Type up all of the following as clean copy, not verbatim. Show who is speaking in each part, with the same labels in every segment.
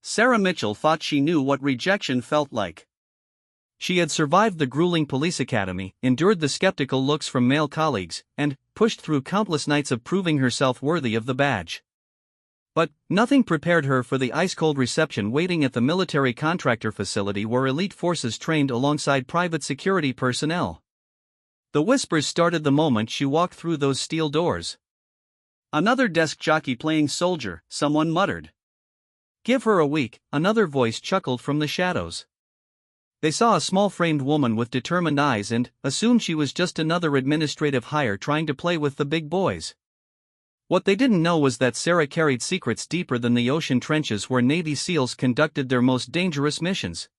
Speaker 1: Sarah Mitchell thought she knew what rejection felt like. She had survived the grueling police academy, endured the skeptical looks from male colleagues, and pushed through countless nights of proving herself worthy of the badge. But nothing prepared her for the ice-cold reception waiting at the military contractor facility where elite forces trained alongside private security personnel. The whispers started the moment she walked through those steel doors. "Another desk jockey playing soldier," someone muttered. "Give her a week," another voice chuckled from the shadows. They saw a small-framed woman with determined eyes and assumed she was just another administrative hire trying to play with the big boys. What they didn't know was that Sarah carried secrets deeper than the ocean trenches where Navy SEALs conducted their most dangerous missions.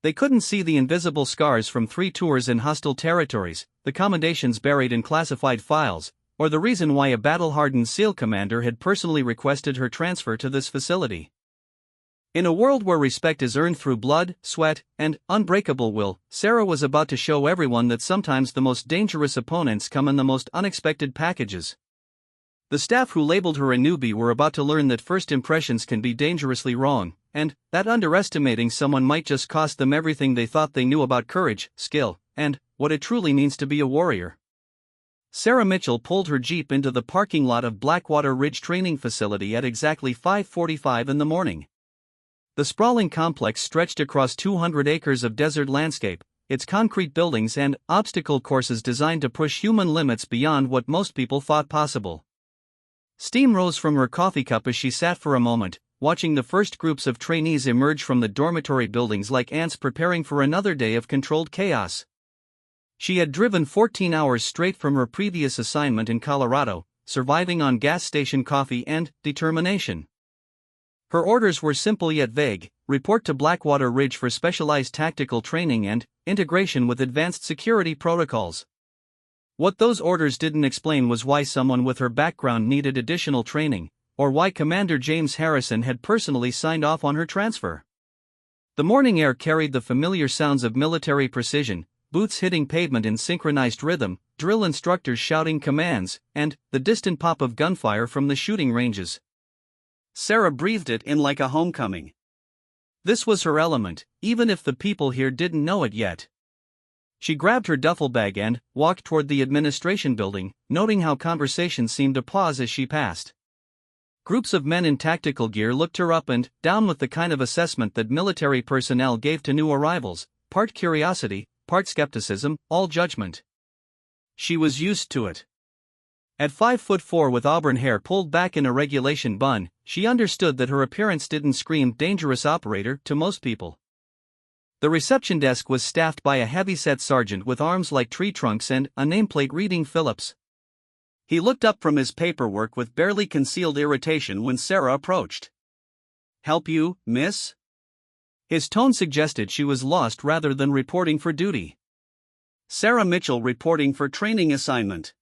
Speaker 1: They couldn't see the invisible scars from 3 tours in hostile territories, the commendations buried in classified files, or the reason why a battle-hardened SEAL commander had personally requested her transfer to this facility. In a world where respect is earned through blood, sweat, and unbreakable will, Sarah was about to show everyone that sometimes the most dangerous opponents come in the most unexpected packages. The staff who labeled her a newbie were about to learn that first impressions can be dangerously wrong, and that underestimating someone might just cost them everything they thought they knew about courage, skill, and what it truly means to be a warrior. Sarah Mitchell pulled her Jeep into the parking lot of Blackwater Ridge Training Facility at exactly 5:45 in the morning. The sprawling complex stretched across 200 acres of desert landscape, its concrete buildings and obstacle courses designed to push human limits beyond what most people thought possible. Steam rose from her coffee cup as she sat for a moment, watching the first groups of trainees emerge from the dormitory buildings like ants preparing for another day of controlled chaos. She had driven 14 hours straight from her previous assignment in Colorado, surviving on gas station coffee and determination. Her orders were simple yet vague: report to Blackwater Ridge for specialized tactical training and integration with advanced security protocols. What those orders didn't explain was why someone with her background needed additional training, or why Commander James Harrison had personally signed off on her transfer. The morning air carried the familiar sounds of military precision, boots hitting pavement in synchronized rhythm, drill instructors shouting commands, and the distant pop of gunfire from the shooting ranges. Sarah breathed it in like a homecoming. This was her element, even if the people here didn't know it yet. She grabbed her duffel bag and walked toward the administration building, noting how conversation seemed to pause as she passed. Groups of men in tactical gear looked her up and down with the kind of assessment that military personnel gave to new arrivals, part curiosity, part skepticism, all judgment. She was used to it. At 5'4" with auburn hair pulled back in a regulation bun, she understood that her appearance didn't scream dangerous operator to most people. The reception desk was staffed by a heavy-set sergeant with arms like tree trunks and a nameplate reading Phillips. He looked up from his paperwork with barely concealed irritation when Sarah approached. "Help you, miss?" His tone suggested she was lost rather than reporting for duty. "Sarah Mitchell reporting for training assignment."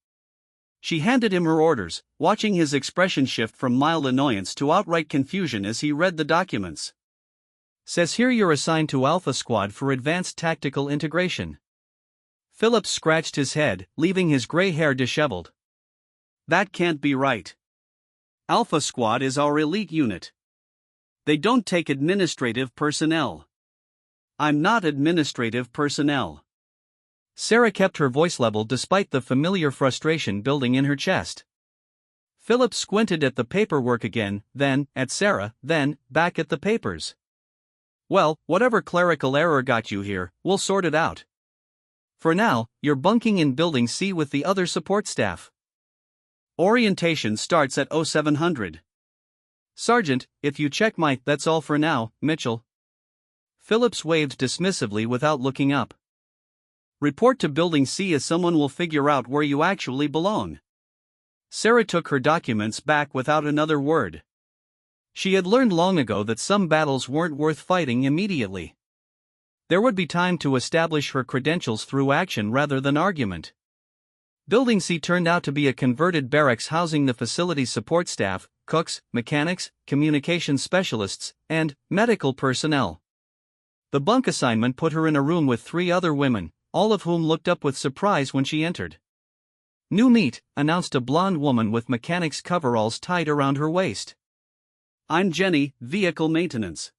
Speaker 1: She handed him her orders, watching his expression shift from mild annoyance to outright confusion as he read the documents. "Says here you're assigned to Alpha Squad for advanced tactical integration." Phillips scratched his head, leaving his gray hair disheveled. "That can't be right. Alpha Squad is our elite unit. They don't take administrative personnel. I'm not administrative personnel." Sarah kept her voice level despite the familiar frustration building in her chest. Philip squinted at the paperwork again, then at Sarah, then back at the papers. "Well, whatever clerical error got you here, we'll sort it out. For now, you're bunking in Building C with the other support staff. Orientation starts at 0700. Sergeant, if you check that's all for now, Mitchell." Phillips waved dismissively without looking up. "Report to Building C as someone will figure out where you actually belong." Sarah took her documents back without another word. She had learned long ago that some battles weren't worth fighting immediately. There would be time to establish her credentials through action rather than argument. Building C turned out to be a converted barracks housing the facility's support staff, cooks, mechanics, communications specialists, and medical personnel. The bunk assignment put her in a room with 3 other women, all of whom looked up with surprise when she entered. "New meat," announced a blonde woman with mechanics coveralls tied around her waist. I'm Jenny, vehicle maintenance.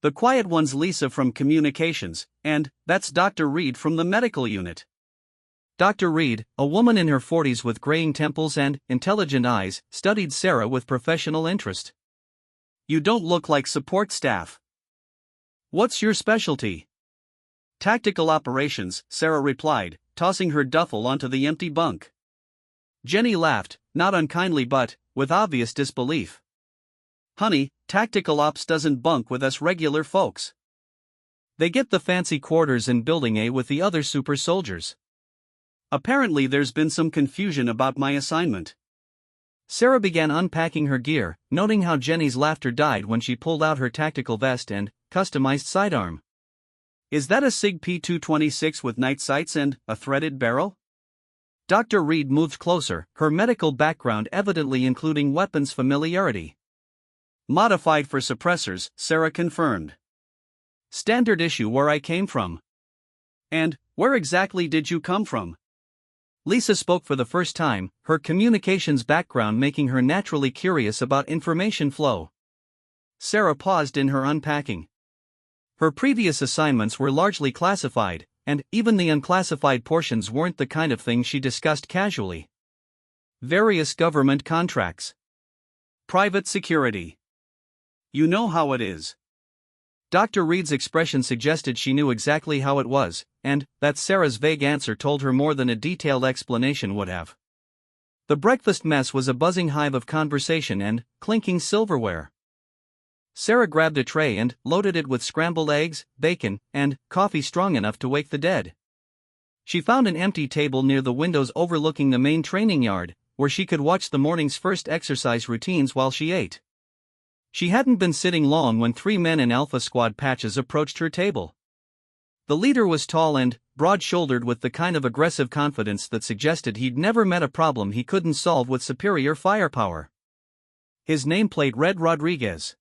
Speaker 1: The quiet one's Lisa from communications, and that's Dr. Reed from the medical unit. Dr. Reed, a woman in her 40s with graying temples and intelligent eyes, studied Sarah with professional interest. You don't look like support staff. What's your specialty? Tactical operations, Sarah replied, tossing her duffel onto the empty bunk. Jenny laughed, not unkindly but with obvious disbelief. Honey, tactical ops doesn't bunk with us regular folks. They get the fancy quarters in Building A with the other super soldiers. Apparently there's been some confusion about my assignment. Sarah began unpacking her gear, noting how Jenny's laughter died when she pulled out her tactical vest and customized sidearm. Is that a SIG P226 with night sights and a threaded barrel? Dr. Reed moved closer, her medical background evidently including weapons familiarity. Modified for suppressors, Sarah confirmed. Standard issue where I came from. And where exactly did you come from? Lisa spoke for the first time, her communications background making her naturally curious about information flow. Sarah paused in her unpacking. Her previous assignments were largely classified, and even the unclassified portions weren't the kind of thing she discussed casually. Various government contracts. Private security. You know how it is. Dr. Reed's expression suggested she knew exactly how it was, and that Sarah's vague answer told her more than a detailed explanation would have. The breakfast mess was a buzzing hive of conversation and clinking silverware. Sarah grabbed a tray and loaded it with scrambled eggs, bacon, and coffee strong enough to wake the dead. She found an empty table near the windows overlooking the main training yard, where she could watch the morning's first exercise routines while she ate. She hadn't been sitting long when 3 men in Alpha Squad patches approached her table. The leader was tall and broad-shouldered with the kind of aggressive confidence that suggested he'd never met a problem he couldn't solve with superior firepower. His nameplate read Rodriguez.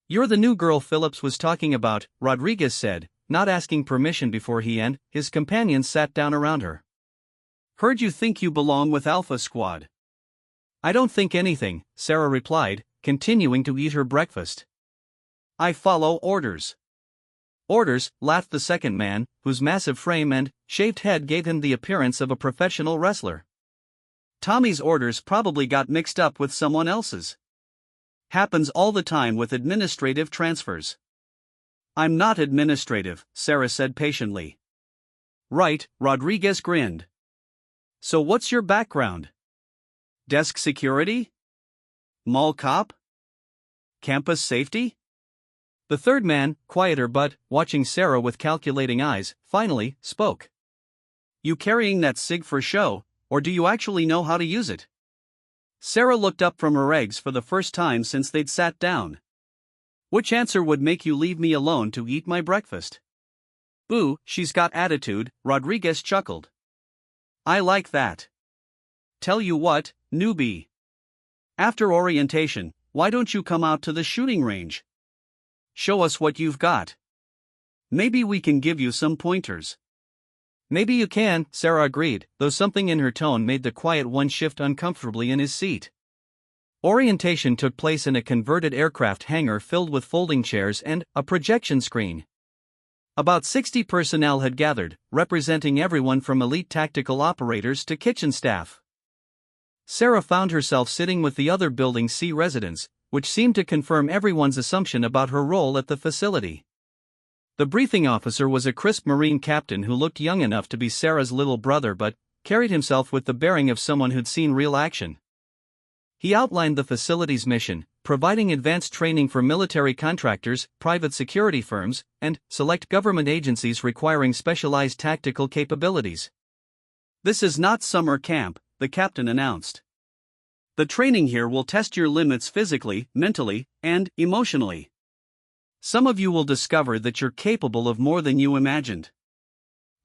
Speaker 1: You're the new girl Phillips was talking about, Rodriguez said, not asking permission before he and his companions sat down around her. Heard you think you belong with Alpha Squad. I don't think anything, Sarah replied, continuing to eat her breakfast. I follow orders. Orders, laughed the second man, whose massive frame and shaved head gave him the appearance of a professional wrestler. Tommy's orders probably got mixed up with someone else's. Happens all the time with administrative transfers. I'm not administrative, Sarah said patiently. Right, Rodriguez grinned. So what's your background? Desk security? Mall cop? Campus safety? The third man, quieter but watching Sarah with calculating eyes, finally spoke. You carrying that SIG for show, or do you actually know how to use it? Sarah looked up from her eggs for the first time since they'd sat down. Which answer would make you leave me alone to eat my breakfast? Boo, she's got attitude, Rodriguez chuckled. I like that. Tell you what, newbie. After orientation, why don't you come out to the shooting range? Show us what you've got. Maybe we can give you some pointers. Maybe you can, Sarah agreed, though something in her tone made the quiet one shift uncomfortably in his seat. Orientation took place in a converted aircraft hangar filled with folding chairs and a projection screen. About 60 personnel had gathered, representing everyone from elite tactical operators to kitchen staff. Sarah found herself sitting with the other Building C residents, which seemed to confirm everyone's assumption about her role at the facility. The briefing officer was a crisp Marine captain who looked young enough to be Sarah's little brother but carried himself with the bearing of someone who'd seen real action. He outlined the facility's mission, providing advanced training for military contractors, private security firms, and select government agencies requiring specialized tactical capabilities. This is not summer camp, the captain announced. The training here will test your limits physically, mentally, and emotionally. Some of you will discover that you're capable of more than you imagined.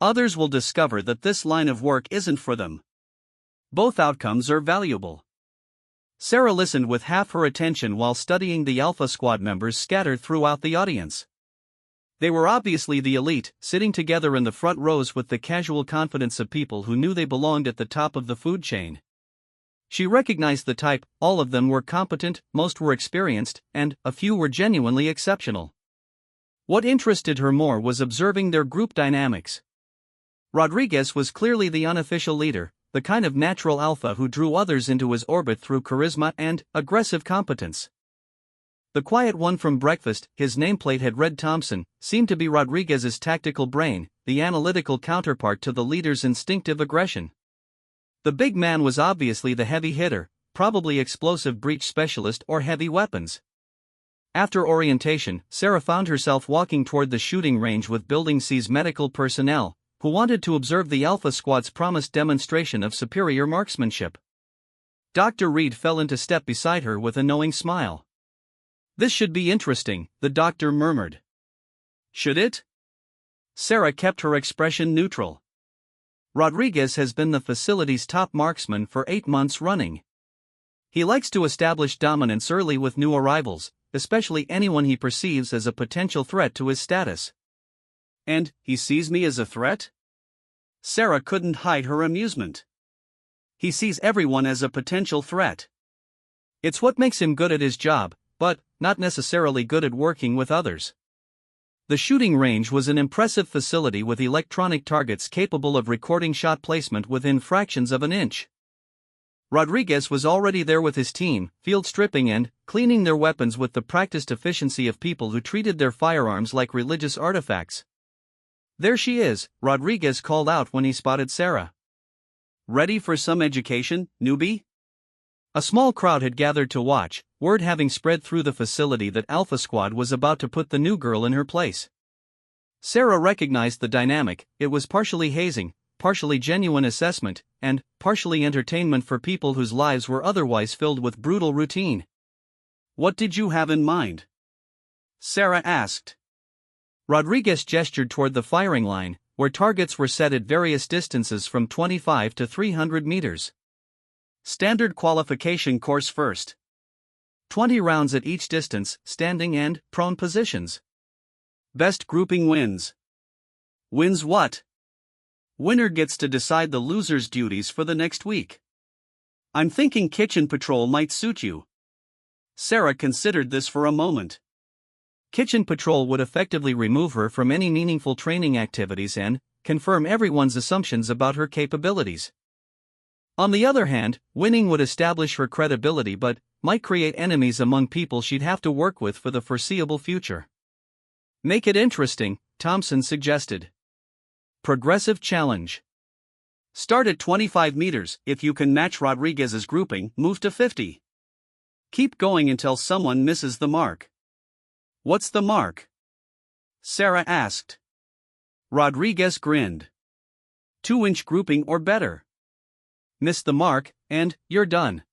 Speaker 1: Others will discover that this line of work isn't for them. Both outcomes are valuable. Sarah listened with half her attention while studying the Alpha Squad members scattered throughout the audience. They were obviously the elite, sitting together in the front rows with the casual confidence of people who knew they belonged at the top of the food chain. She recognized the type, all of them were competent, most were experienced, and a few were genuinely exceptional. What interested her more was observing their group dynamics. Rodriguez was clearly the unofficial leader, the kind of natural alpha who drew others into his orbit through charisma and aggressive competence. The quiet one from breakfast, his nameplate had read Thompson, seemed to be Rodriguez's tactical brain, the analytical counterpart to the leader's instinctive aggression. The big man was obviously the heavy hitter, probably explosive breach specialist or heavy weapons. After orientation, Sarah found herself walking toward the shooting range with Building C's medical personnel, who wanted to observe the Alpha Squad's promised demonstration of superior marksmanship. Dr. Reed fell into step beside her with a knowing smile. "This should be interesting," the doctor murmured. "Should it?" Sarah kept her expression neutral. Rodriguez has been the facility's top marksman for 8 months running. He likes to establish dominance early with new arrivals, especially anyone he perceives as a potential threat to his status. "And he sees me as a threat?" Sarah couldn't hide her amusement. "He sees everyone as a potential threat. It's what makes him good at his job, but not necessarily good at working with others." The shooting range was an impressive facility with electronic targets capable of recording shot placement within fractions of an inch. Rodriguez was already there with his team, field stripping and cleaning their weapons with the practiced efficiency of people who treated their firearms like religious artifacts. "There she is," Rodriguez called out when he spotted Sarah. "Ready for some education, newbie?" A small crowd had gathered to watch, word having spread through the facility that Alpha Squad was about to put the new girl in her place. Sarah recognized the dynamic. It was partially hazing, partially genuine assessment, and partially entertainment for people whose lives were otherwise filled with brutal routine. "What did you have in mind?" Sarah asked. Rodriguez gestured toward the firing line, where targets were set at various distances from 25 to 300 meters. "Standard qualification course first. 20 rounds at each distance, standing and prone positions. Best grouping wins." "Wins what?" "Winner gets to decide the loser's duties for the next week." "I'm thinking kitchen patrol might suit you." Sarah considered this for a moment. Kitchen patrol would effectively remove her from any meaningful training activities and confirm everyone's assumptions about her capabilities. On the other hand, winning would establish her credibility but might create enemies among people she'd have to work with for the foreseeable future. "Make it interesting," Thompson suggested. "Progressive challenge. Start at 25 meters, if you can match Rodriguez's grouping, move to 50. Keep going until someone misses the mark." "What's the mark?" Sarah asked. Rodriguez grinned. 2-inch grouping or better. Miss the mark, and you're done.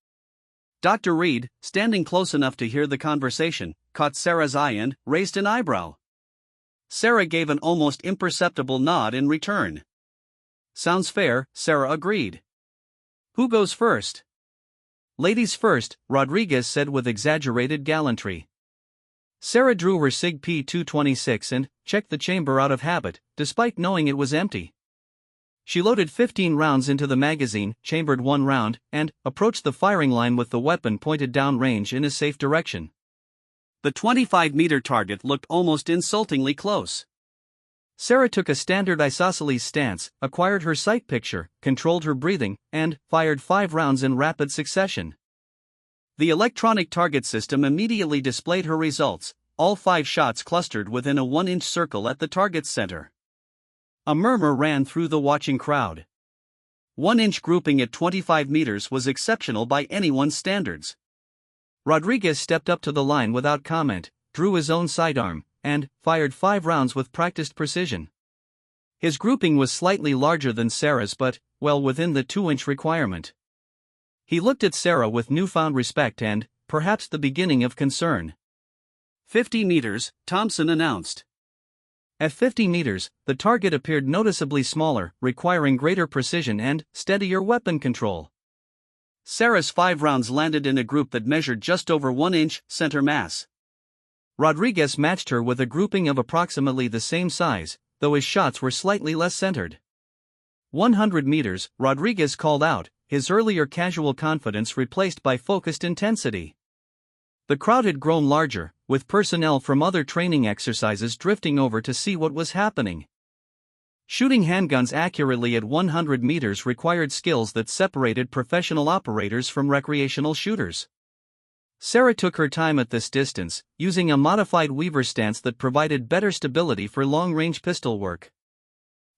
Speaker 1: Dr. Reed, standing close enough to hear the conversation, caught Sarah's eye and raised an eyebrow. Sarah gave an almost imperceptible nod in return. "Sounds fair," Sarah agreed. "Who goes first?" "Ladies first," Rodriguez said with exaggerated gallantry. Sarah drew her SIG P226 and checked the chamber out of habit, despite knowing it was empty. She loaded 15 rounds into the magazine, chambered 1 round, and approached the firing line with the weapon pointed downrange in a safe direction. The 25-meter target looked almost insultingly close. Sarah took a standard isosceles stance, acquired her sight picture, controlled her breathing, and fired 5 rounds in rapid succession. The electronic target system immediately displayed her results, all 5 shots clustered within a 1-inch circle at the target's center. A murmur ran through the watching crowd. 1-inch grouping at 25 meters was exceptional by anyone's standards. Rodriguez stepped up to the line without comment, drew his own sidearm, and fired 5 rounds with practiced precision. His grouping was slightly larger than Sarah's but well within the 2-inch requirement. He looked at Sarah with newfound respect and, perhaps the beginning of concern. 50 meters, Thompson announced. At 50 meters, the target appeared noticeably smaller, requiring greater precision and steadier weapon control. Sarah's 5 rounds landed in a group that measured just over 1 inch center mass. Rodriguez matched her with a grouping of approximately the same size, though his shots were slightly less centered. 100 meters, Rodriguez called out, his earlier casual confidence replaced by focused intensity. The crowd had grown larger, with personnel from other training exercises drifting over to see what was happening. Shooting handguns accurately at 100 meters required skills that separated professional operators from recreational shooters. Sarah took her time at this distance, using a modified Weaver stance that provided better stability for long-range pistol work.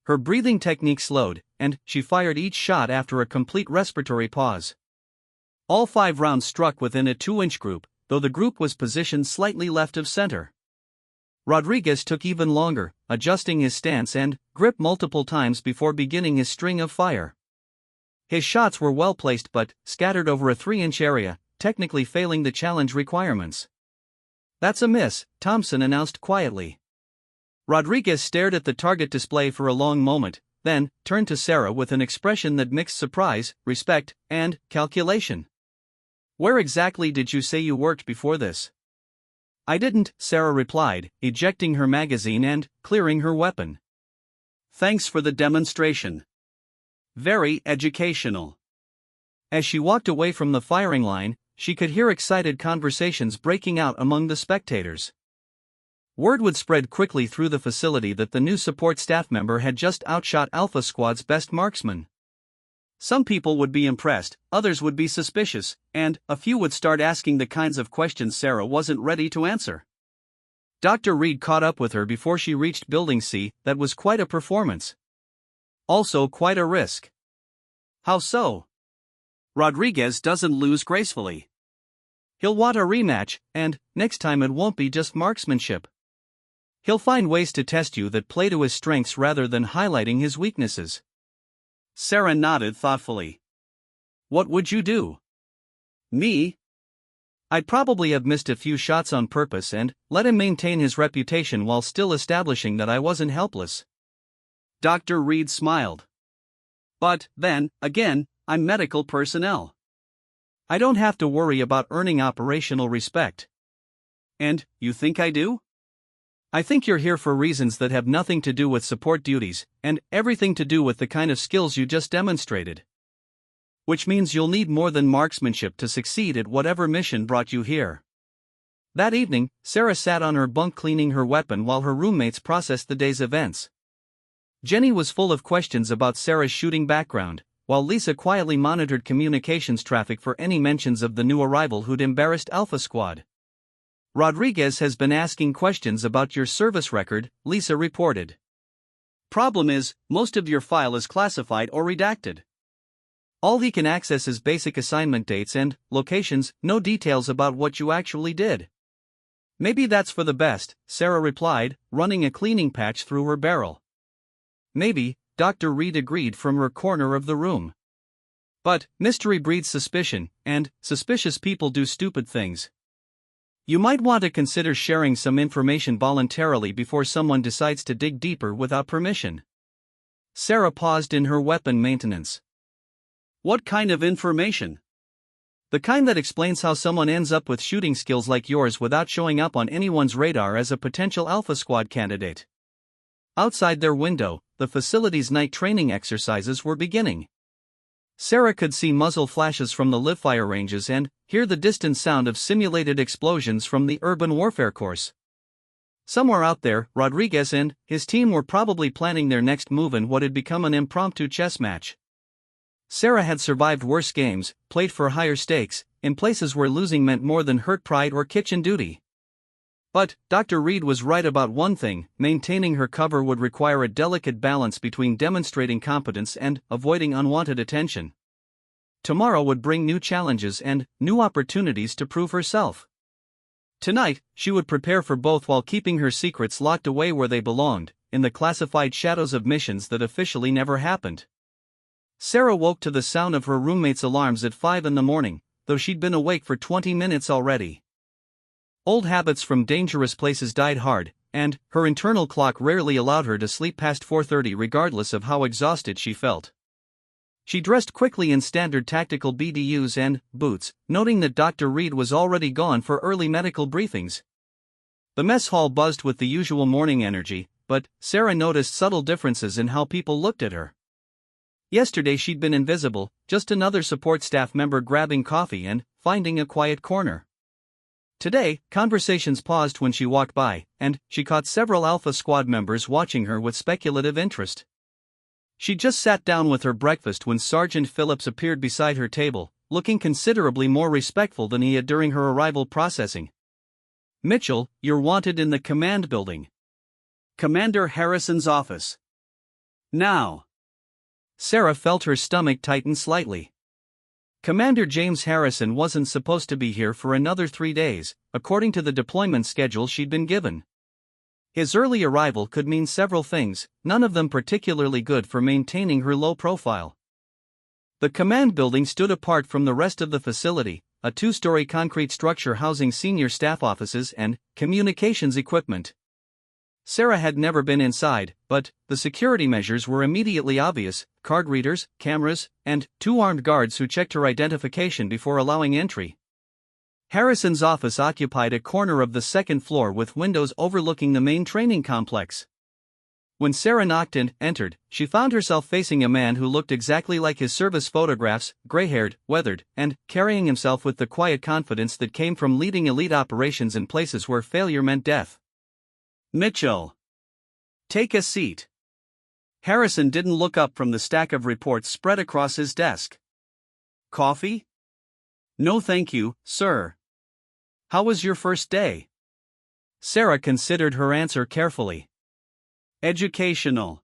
Speaker 1: Her breathing technique slowed, and she fired each shot after a complete respiratory pause. All 5 rounds struck within a 2-inch group, though the group was positioned slightly left of center. Rodriguez took even longer, adjusting his stance and grip multiple times before beginning his string of fire. His shots were well placed but scattered over a 3-inch area, technically failing the challenge requirements. "That's a miss," Thompson announced quietly. Rodriguez stared at the target display for a long moment, then turned to Sarah with an expression that mixed surprise, respect, and calculation. "Where exactly did you say you worked before this?" "I didn't," Sarah replied, ejecting her magazine and clearing her weapon. "Thanks for the demonstration. Very educational." As she walked away from the firing line, she could hear excited conversations breaking out among the spectators. Word would spread quickly through the facility that the new support staff member had just outshot Alpha Squad's best marksman. Some people would be impressed, others would be suspicious, and a few would start asking the kinds of questions Sarah wasn't ready to answer. Dr. Reed caught up with her before she reached Building C. That was quite a performance. Also quite a risk. "How so?" "Rodriguez doesn't lose gracefully. He'll want a rematch, and next time it won't be just marksmanship. He'll find ways to test you that play to his strengths rather than highlighting his weaknesses." Sarah nodded thoughtfully. "What would you do?" "Me? I'd probably have missed a few shots on purpose and let him maintain his reputation while still establishing that I wasn't helpless." Dr. Reed smiled. "But, then, again, I'm medical personnel. I don't have to worry about earning operational respect." "And you think I do?" "I think you're here for reasons that have nothing to do with support duties, and everything to do with the kind of skills you just demonstrated. Which means you'll need more than marksmanship to succeed at whatever mission brought you here." That evening, Sarah sat on her bunk cleaning her weapon while her roommates processed the day's events. Jenny was full of questions about Sarah's shooting background, while Lisa quietly monitored communications traffic for any mentions of the new arrival who'd embarrassed Alpha Squad. "Rodriguez has been asking questions about your service record," Lisa reported. "Problem is, most of your file is classified or redacted. All he can access is basic assignment dates and locations, no details about what you actually did." "Maybe that's for the best," Sarah replied, running a cleaning patch through her barrel. "Maybe," Dr. Reed agreed from her corner of the room. "But mystery breeds suspicion, and suspicious people do stupid things. You might want to consider sharing some information voluntarily before someone decides to dig deeper without permission." Sarah paused in her weapon maintenance. "What kind of information?" "The kind that explains how someone ends up with shooting skills like yours without showing up on anyone's radar as a potential Alpha Squad candidate." Outside their window, the facility's night training exercises were beginning. Sarah could see muzzle flashes from the live fire ranges and hear the distant sound of simulated explosions from the urban warfare course. Somewhere out there, Rodriguez and his team were probably planning their next move in what had become an impromptu chess match. Sarah had survived worse games, played for higher stakes, in places where losing meant more than hurt pride or kitchen duty. But Dr. Reed was right about one thing: maintaining her cover would require a delicate balance between demonstrating competence and avoiding unwanted attention. Tomorrow would bring new challenges and new opportunities to prove herself. Tonight, she would prepare for both while keeping her secrets locked away where they belonged, in the classified shadows of missions that officially never happened. Sarah woke to the sound of her roommate's alarms at 5 in the morning, though she'd been awake for 20 minutes already. Old habits from dangerous places died hard, and her internal clock rarely allowed her to sleep past 4:30 regardless of how exhausted she felt. She dressed quickly in standard tactical BDUs and boots, noting that Dr. Reed was already gone for early medical briefings. The mess hall buzzed with the usual morning energy, but Sarah noticed subtle differences in how people looked at her. Yesterday she'd been invisible, just another support staff member grabbing coffee and finding a quiet corner. Today, conversations paused when she walked by, and she caught several Alpha Squad members watching her with speculative interest. She just sat down with her breakfast when Sergeant Phillips appeared beside her table, looking considerably more respectful than he had during her arrival processing. "Mitchell, you're wanted in the command building. Commander Harrison's office. Now." Sarah felt her stomach tighten slightly. Commander James Harrison wasn't supposed to be here for another 3 days, according to the deployment schedule she'd been given. His early arrival could mean several things, none of them particularly good for maintaining her low profile. The command building stood apart from the rest of the facility, a 2-story concrete structure housing senior staff offices and communications equipment. Sarah had never been inside, but the security measures were immediately obvious: card readers, cameras, and 2 armed guards who checked her identification before allowing entry. Harrison's office occupied a corner of the 2nd floor with windows overlooking the main training complex. When Sarah knocked and entered, she found herself facing a man who looked exactly like his service photographs, gray-haired, weathered, and carrying himself with the quiet confidence that came from leading elite operations in places where failure meant death. "Mitchell, take a seat." Harrison didn't look up from the stack of reports spread across his desk. "Coffee?" "No thank you, sir." "How was your first day?" Sarah considered her answer carefully. "Educational."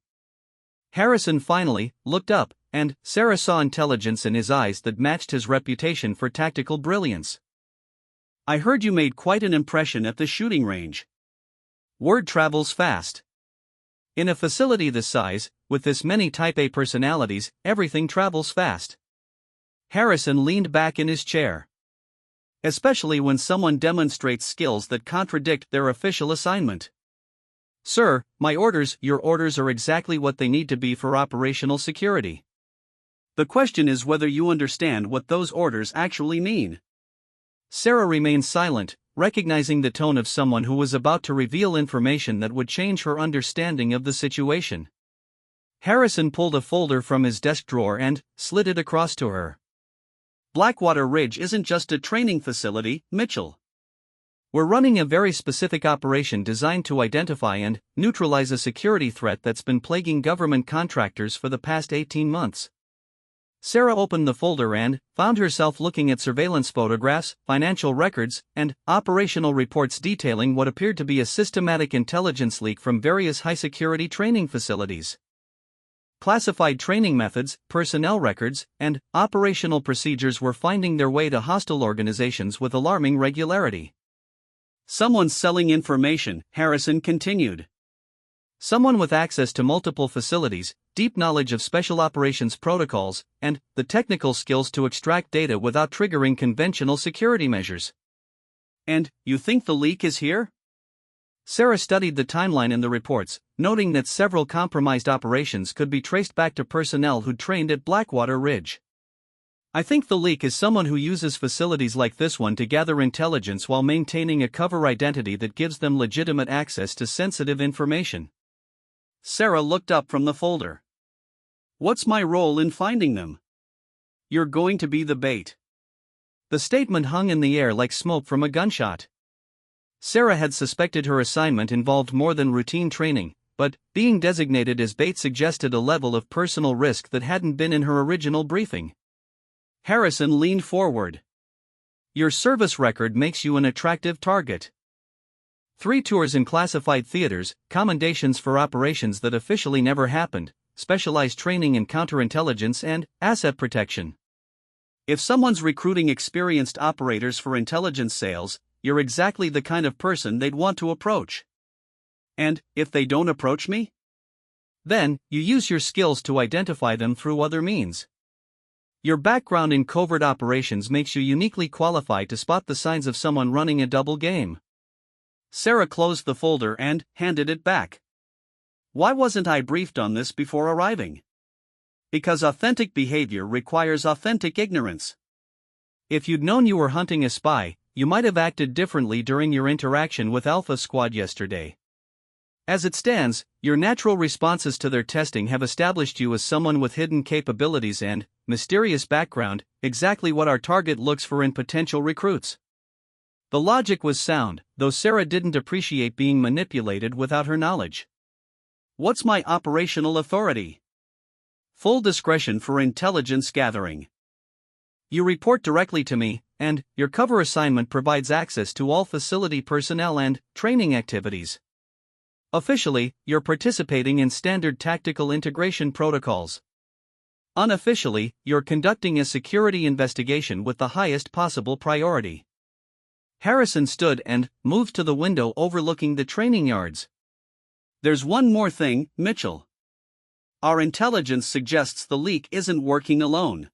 Speaker 1: Harrison finally looked up, and Sarah saw intelligence in his eyes that matched his reputation for tactical brilliance. "I heard you made quite an impression at the shooting range." Word travels fast. In a facility this size, with this many Type A personalities, everything travels fast. Harrison leaned back in his chair. Especially when someone demonstrates skills that contradict their official assignment. "Sir, your orders are exactly what they need to be for operational security. The question is whether you understand what those orders actually mean." Sarah remained silent, recognizing the tone of someone who was about to reveal information that would change her understanding of the situation. Harrison pulled a folder from his desk drawer and slid it across to her. "Blackwater Ridge isn't just a training facility, Mitchell. We're running a very specific operation designed to identify and neutralize a security threat that's been plaguing government contractors for the past 18 months. Sarah opened the folder and found herself looking at surveillance photographs, financial records, and operational reports detailing what appeared to be a systematic intelligence leak from various high-security training facilities. Classified training methods, personnel records, and operational procedures were finding their way to hostile organizations with alarming regularity. "Someone's selling information," Harrison continued. "Someone with access to multiple facilities, deep knowledge of special operations protocols, and the technical skills to extract data without triggering conventional security measures." "And you think the leak is here?" Sarah studied the timeline in the reports, noting that several compromised operations could be traced back to personnel who'd trained at Blackwater Ridge. "I think the leak is someone who uses facilities like this one to gather intelligence while maintaining a cover identity that gives them legitimate access to sensitive information." Sarah looked up from the folder. "What's my role in finding them?" "You're going to be the bait." The statement hung in the air like smoke from a gunshot. Sarah had suspected her assignment involved more than routine training, but being designated as bait suggested a level of personal risk that hadn't been in her original briefing. Harrison leaned forward. "Your service record makes you an attractive target. 3 tours in classified theaters, commendations for operations that officially never happened, specialized training in counterintelligence and asset protection. If someone's recruiting experienced operators for intelligence sales, you're exactly the kind of person they'd want to approach. And if they don't approach me? Then, you use your skills to identify them through other means. Your background in covert operations makes you uniquely qualified to spot the signs of someone running a double game." Sarah closed the folder and handed it back. "Why wasn't I briefed on this before arriving?" "Because authentic behavior requires authentic ignorance. If you'd known you were hunting a spy, you might have acted differently during your interaction with Alpha Squad yesterday." As it stands, your natural responses to their testing have established you as someone with hidden capabilities and mysterious background, exactly what our target looks for in potential recruits. The logic was sound, though Sarah didn't appreciate being manipulated without her knowledge. What's my operational authority? Full discretion for intelligence gathering. You report directly to me, and your cover assignment provides access to all facility personnel and training activities. Officially, you're participating in standard tactical integration protocols. Unofficially, you're conducting a security investigation with the highest possible priority. Harrison stood and moved to the window overlooking the training yards. There's one more thing, Mitchell. Our intelligence suggests the leak isn't working alone.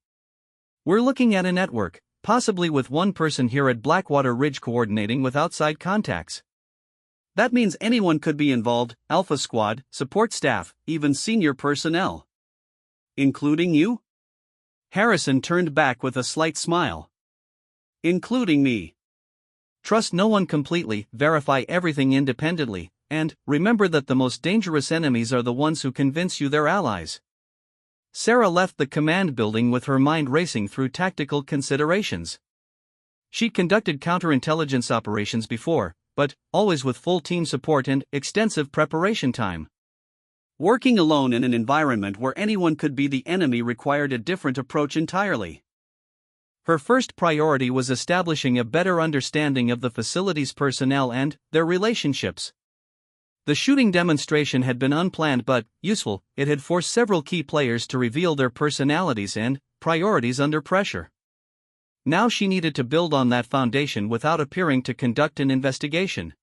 Speaker 1: We're looking at a network, possibly with one person here at Blackwater Ridge coordinating with outside contacts. That means anyone could be involved: Alpha Squad, support staff, even senior personnel. Including you? Harrison turned back with a slight smile. Including me. Trust no one completely, verify everything independently, and remember that the most dangerous enemies are the ones who convince you they're allies. Sarah left the command building with her mind racing through tactical considerations. She'd conducted counterintelligence operations before, but always with full team support and extensive preparation time. Working alone in an environment where anyone could be the enemy required a different approach entirely. Her first priority was establishing a better understanding of the facility's personnel and their relationships. The shooting demonstration had been unplanned but useful. It had forced several key players to reveal their personalities and priorities under pressure. Now she needed to build on that foundation without appearing to conduct an investigation.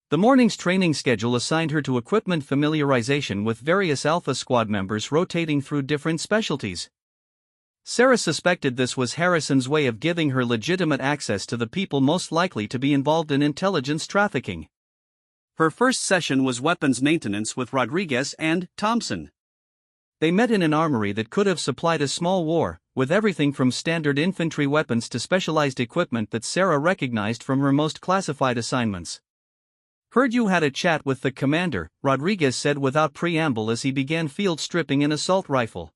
Speaker 1: The morning's training schedule assigned her to equipment familiarization with various Alpha Squad members rotating through different specialties. Sarah suspected this was Harrison's way of giving her legitimate access to the people most likely to be involved in intelligence trafficking. Her first session was weapons maintenance with Rodriguez and Thompson. They met in an armory that could have supplied a small war, with everything from standard infantry weapons to specialized equipment that Sarah recognized from her most classified assignments. Heard you had a chat with the commander, Rodriguez said without preamble as he began field stripping an assault rifle.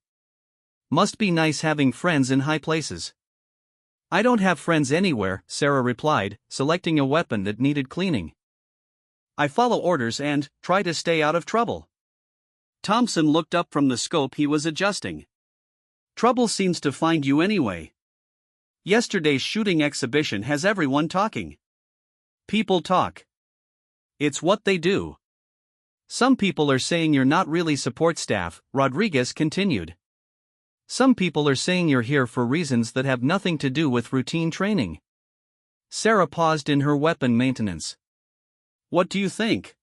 Speaker 1: Must be nice having friends in high places. I don't have friends anywhere, Sarah replied, selecting a weapon that needed cleaning. I follow orders and try to stay out of trouble. Thompson looked up from the scope he was adjusting. Trouble seems to find you anyway. Yesterday's shooting exhibition has everyone talking. People talk. It's what they do. Some people are saying you're not really support staff, Rodriguez continued. Some people are saying you're here for reasons that have nothing to do with routine training. Sarah paused in her weapon maintenance. What do you think?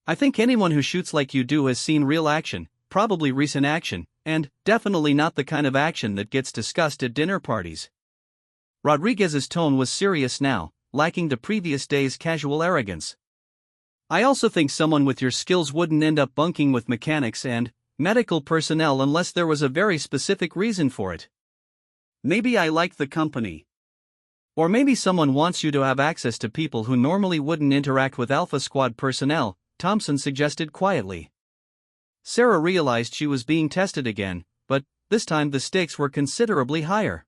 Speaker 1: I think anyone who shoots like you do has seen real action, probably recent action, and definitely not the kind of action that gets discussed at dinner parties. Rodriguez's tone was serious now, lacking the previous day's casual arrogance. I also think someone with your skills wouldn't end up bunking with mechanics and medical personnel unless there was a very specific reason for it. Maybe I like the company. Or maybe someone wants you to have access to people who normally wouldn't interact with Alpha Squad personnel, Thompson suggested quietly. Sarah realized she was being tested again, but this time the stakes were considerably higher.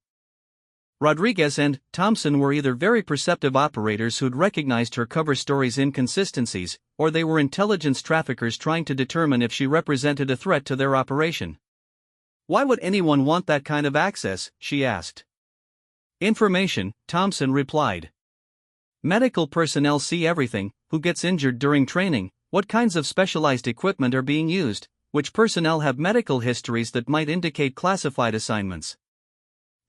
Speaker 1: Rodriguez and Thompson were either very perceptive operators who'd recognized her cover story's inconsistencies, or they were intelligence traffickers trying to determine if she represented a threat to their operation. Why would anyone want that kind of access, she asked. Information, Thompson replied. Medical personnel see everything: who gets injured during training, what kinds of specialized equipment are being used, which personnel have medical histories that might indicate classified assignments.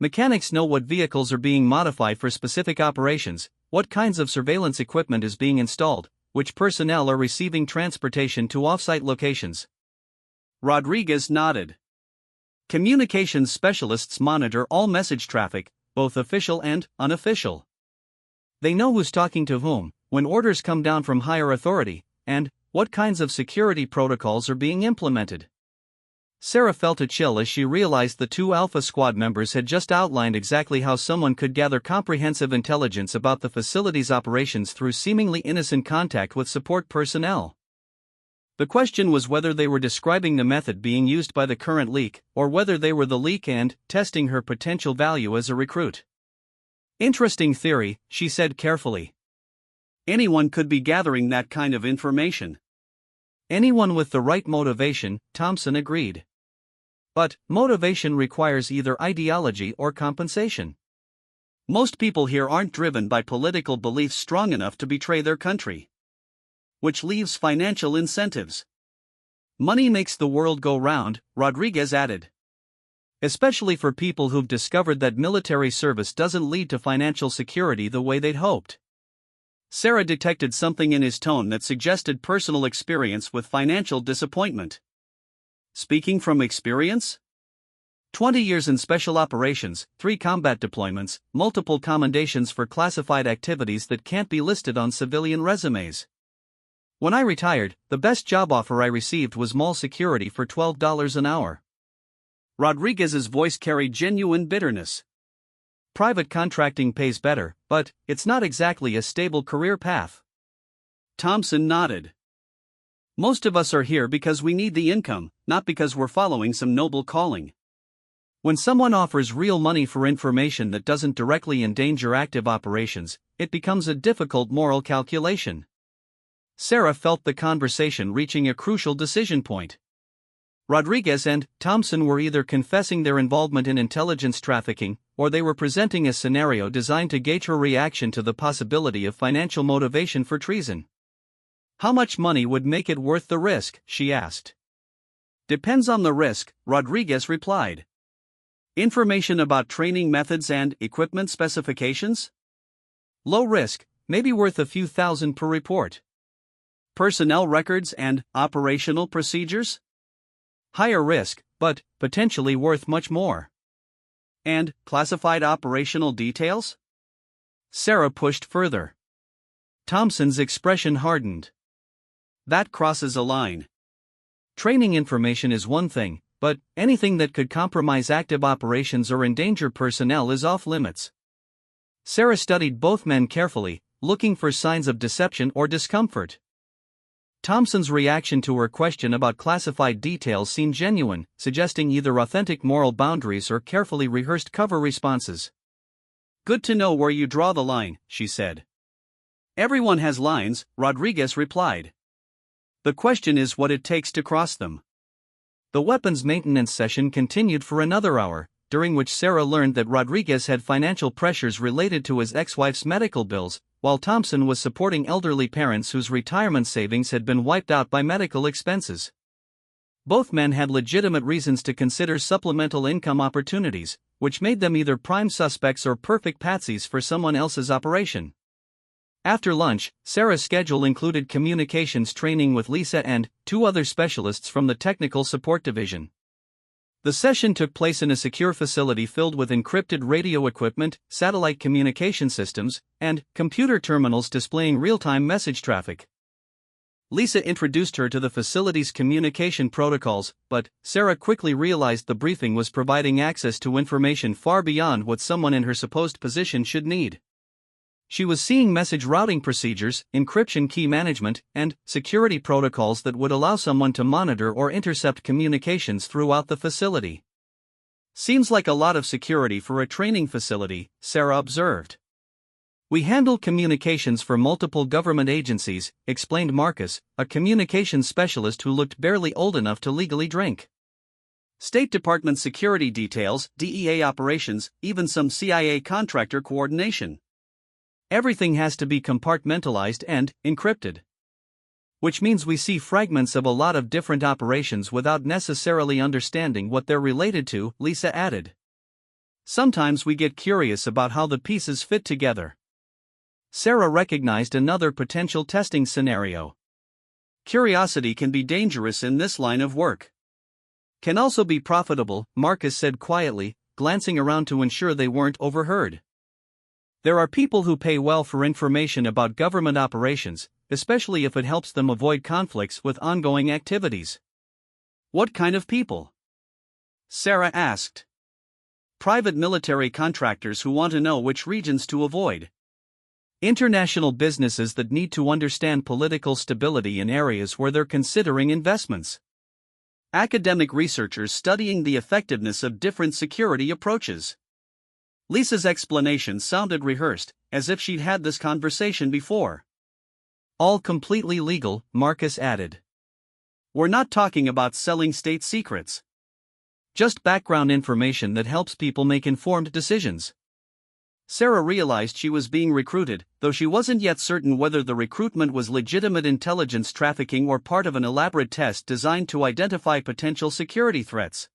Speaker 1: Mechanics know what vehicles are being modified for specific operations, what kinds of surveillance equipment is being installed, which personnel are receiving transportation to off-site locations. Rodriguez nodded. Communications specialists monitor all message traffic, both official and unofficial. They know who's talking to whom, when orders come down from higher authority, and what kinds of security protocols are being implemented. Sarah felt a chill as she realized the two Alpha Squad members had just outlined exactly how someone could gather comprehensive intelligence about the facility's operations through seemingly innocent contact with support personnel. The question was whether they were describing the method being used by the current leak, or whether they were the leak and testing her potential value as a recruit. Interesting theory, she said carefully. Anyone could be gathering that kind of information. Anyone with the right motivation, Thompson agreed. But motivation requires either ideology or compensation. Most people here aren't driven by political beliefs strong enough to betray their country. Which leaves financial incentives. Money makes the world go round, Rodriguez added. Especially for people who've discovered that military service doesn't lead to financial security the way they'd hoped. Sarah detected something in his tone that suggested personal experience with financial disappointment. Speaking from experience? 20 years in special operations, 3 combat deployments, multiple commendations for classified activities that can't be listed on civilian resumes. When I retired, the best job offer I received was mall security for $12 an hour. Rodriguez's voice carried genuine bitterness. Private contracting pays better, but it's not exactly a stable career path. Thompson nodded. Most of us are here because we need the income, not because we're following some noble calling. When someone offers real money for information that doesn't directly endanger active operations, it becomes a difficult moral calculation. Sarah felt the conversation reaching a crucial decision point. Rodriguez and Thompson were either confessing their involvement in intelligence trafficking, or they were presenting a scenario designed to gauge her reaction to the possibility of financial motivation for treason. How much money would make it worth the risk, she asked. Depends on the risk, Rodriguez replied. Information about training methods and equipment specifications? Low risk, maybe worth a few thousand per report. Personnel records and operational procedures? Higher risk, but potentially worth much more. And classified operational details? Sarah pushed further. Thompson's expression hardened. That crosses a line. Training information is one thing, but anything that could compromise active operations or endanger personnel is off limits. Sarah studied both men carefully, looking for signs of deception or discomfort. Thompson's reaction to her question about classified details seemed genuine, suggesting either authentic moral boundaries or carefully rehearsed cover responses. Good to know where you draw the line, she said. Everyone has lines, Rodriguez replied. The question is what it takes to cross them. The weapons maintenance session continued for another hour, during which Sarah learned that Rodriguez had financial pressures related to his ex-wife's medical bills, while Thompson was supporting elderly parents whose retirement savings had been wiped out by medical expenses. Both men had legitimate reasons to consider supplemental income opportunities, which made them either prime suspects or perfect patsies for someone else's operation. After lunch, Sarah's schedule included communications training with Lisa and 2 other specialists from the Technical Support Division. The session took place in a secure facility filled with encrypted radio equipment, satellite communication systems, and computer terminals displaying real-time message traffic. Lisa introduced her to the facility's communication protocols, but Sarah quickly realized the briefing was providing access to information far beyond what someone in her supposed position should need. She was seeing message routing procedures, encryption key management, and security protocols that would allow someone to monitor or intercept communications throughout the facility. Seems like a lot of security for a training facility, Sarah observed. We handle communications for multiple government agencies, explained Marcus, a communications specialist who looked barely old enough to legally drink. State Department security details, DEA operations, even some CIA contractor coordination. Everything has to be compartmentalized and encrypted. Which means we see fragments of a lot of different operations without necessarily understanding what they're related to, Lisa added. Sometimes we get curious about how the pieces fit together. Sarah recognized another potential testing scenario. Curiosity can be dangerous in this line of work. Can also be profitable, Marcus said quietly, glancing around to ensure they weren't overheard. There are people who pay well for information about government operations, especially if it helps them avoid conflicts with ongoing activities. What kind of people? Sarah asked. Private military contractors who want to know which regions to avoid. International businesses that need to understand political stability in areas where they're considering investments. Academic researchers studying the effectiveness of different security approaches. Lisa's explanation sounded rehearsed, as if she'd had this conversation before. All completely legal, Marcus added. We're not talking about selling state secrets. Just background information that helps people make informed decisions. Sarah realized she was being recruited, though she wasn't yet certain whether the recruitment was legitimate intelligence trafficking or part of an elaborate test designed to identify potential security threats.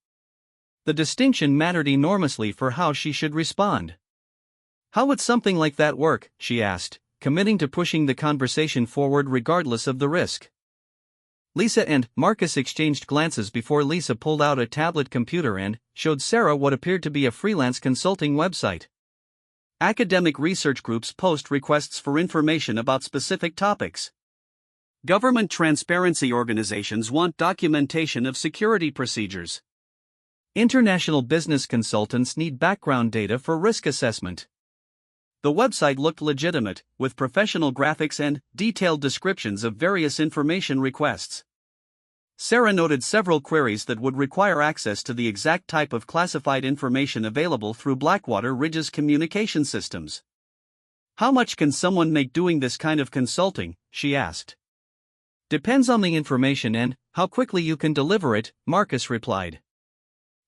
Speaker 1: The distinction mattered enormously for how she should respond. How would something like that work, she asked, committing to pushing the conversation forward regardless of the risk. Lisa and Marcus exchanged glances before Lisa pulled out a tablet computer and showed Sarah what appeared to be a freelance consulting website. Academic research groups post requests for information about specific topics. Government transparency organizations want documentation of security procedures. International business consultants need background data for risk assessment. The website looked legitimate, with professional graphics and detailed descriptions of various information requests. Sarah noted several queries that would require access to the exact type of classified information available through Blackwater Ridge's communication systems. How much can someone make doing this kind of consulting, she asked. Depends on the information and how quickly you can deliver it, Marcus replied.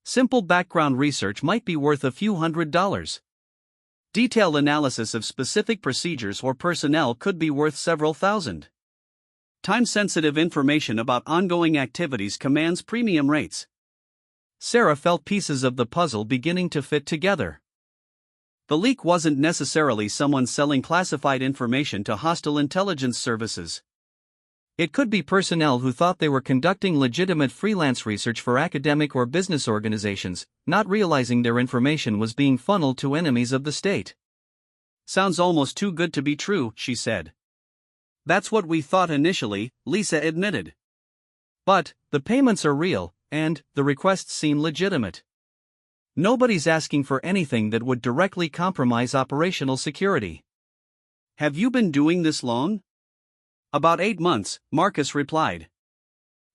Speaker 1: Simple background research might be worth a few $100s. Detailed analysis of specific procedures or personnel could be worth several thousand. Time-sensitive information about ongoing activities commands premium rates. Sarah felt pieces of the puzzle beginning to fit together. The leak wasn't necessarily someone selling classified information to hostile intelligence services. It could be personnel who thought they were conducting legitimate freelance research for academic or business organizations, not realizing their information was being funneled to enemies of the state. Sounds almost too good to be true, she said. That's what we thought initially, Lisa admitted. But the payments are real, and the requests seem legitimate. Nobody's asking for anything that would directly compromise operational security. Have you been doing this long? About 8 months, Marcus replied.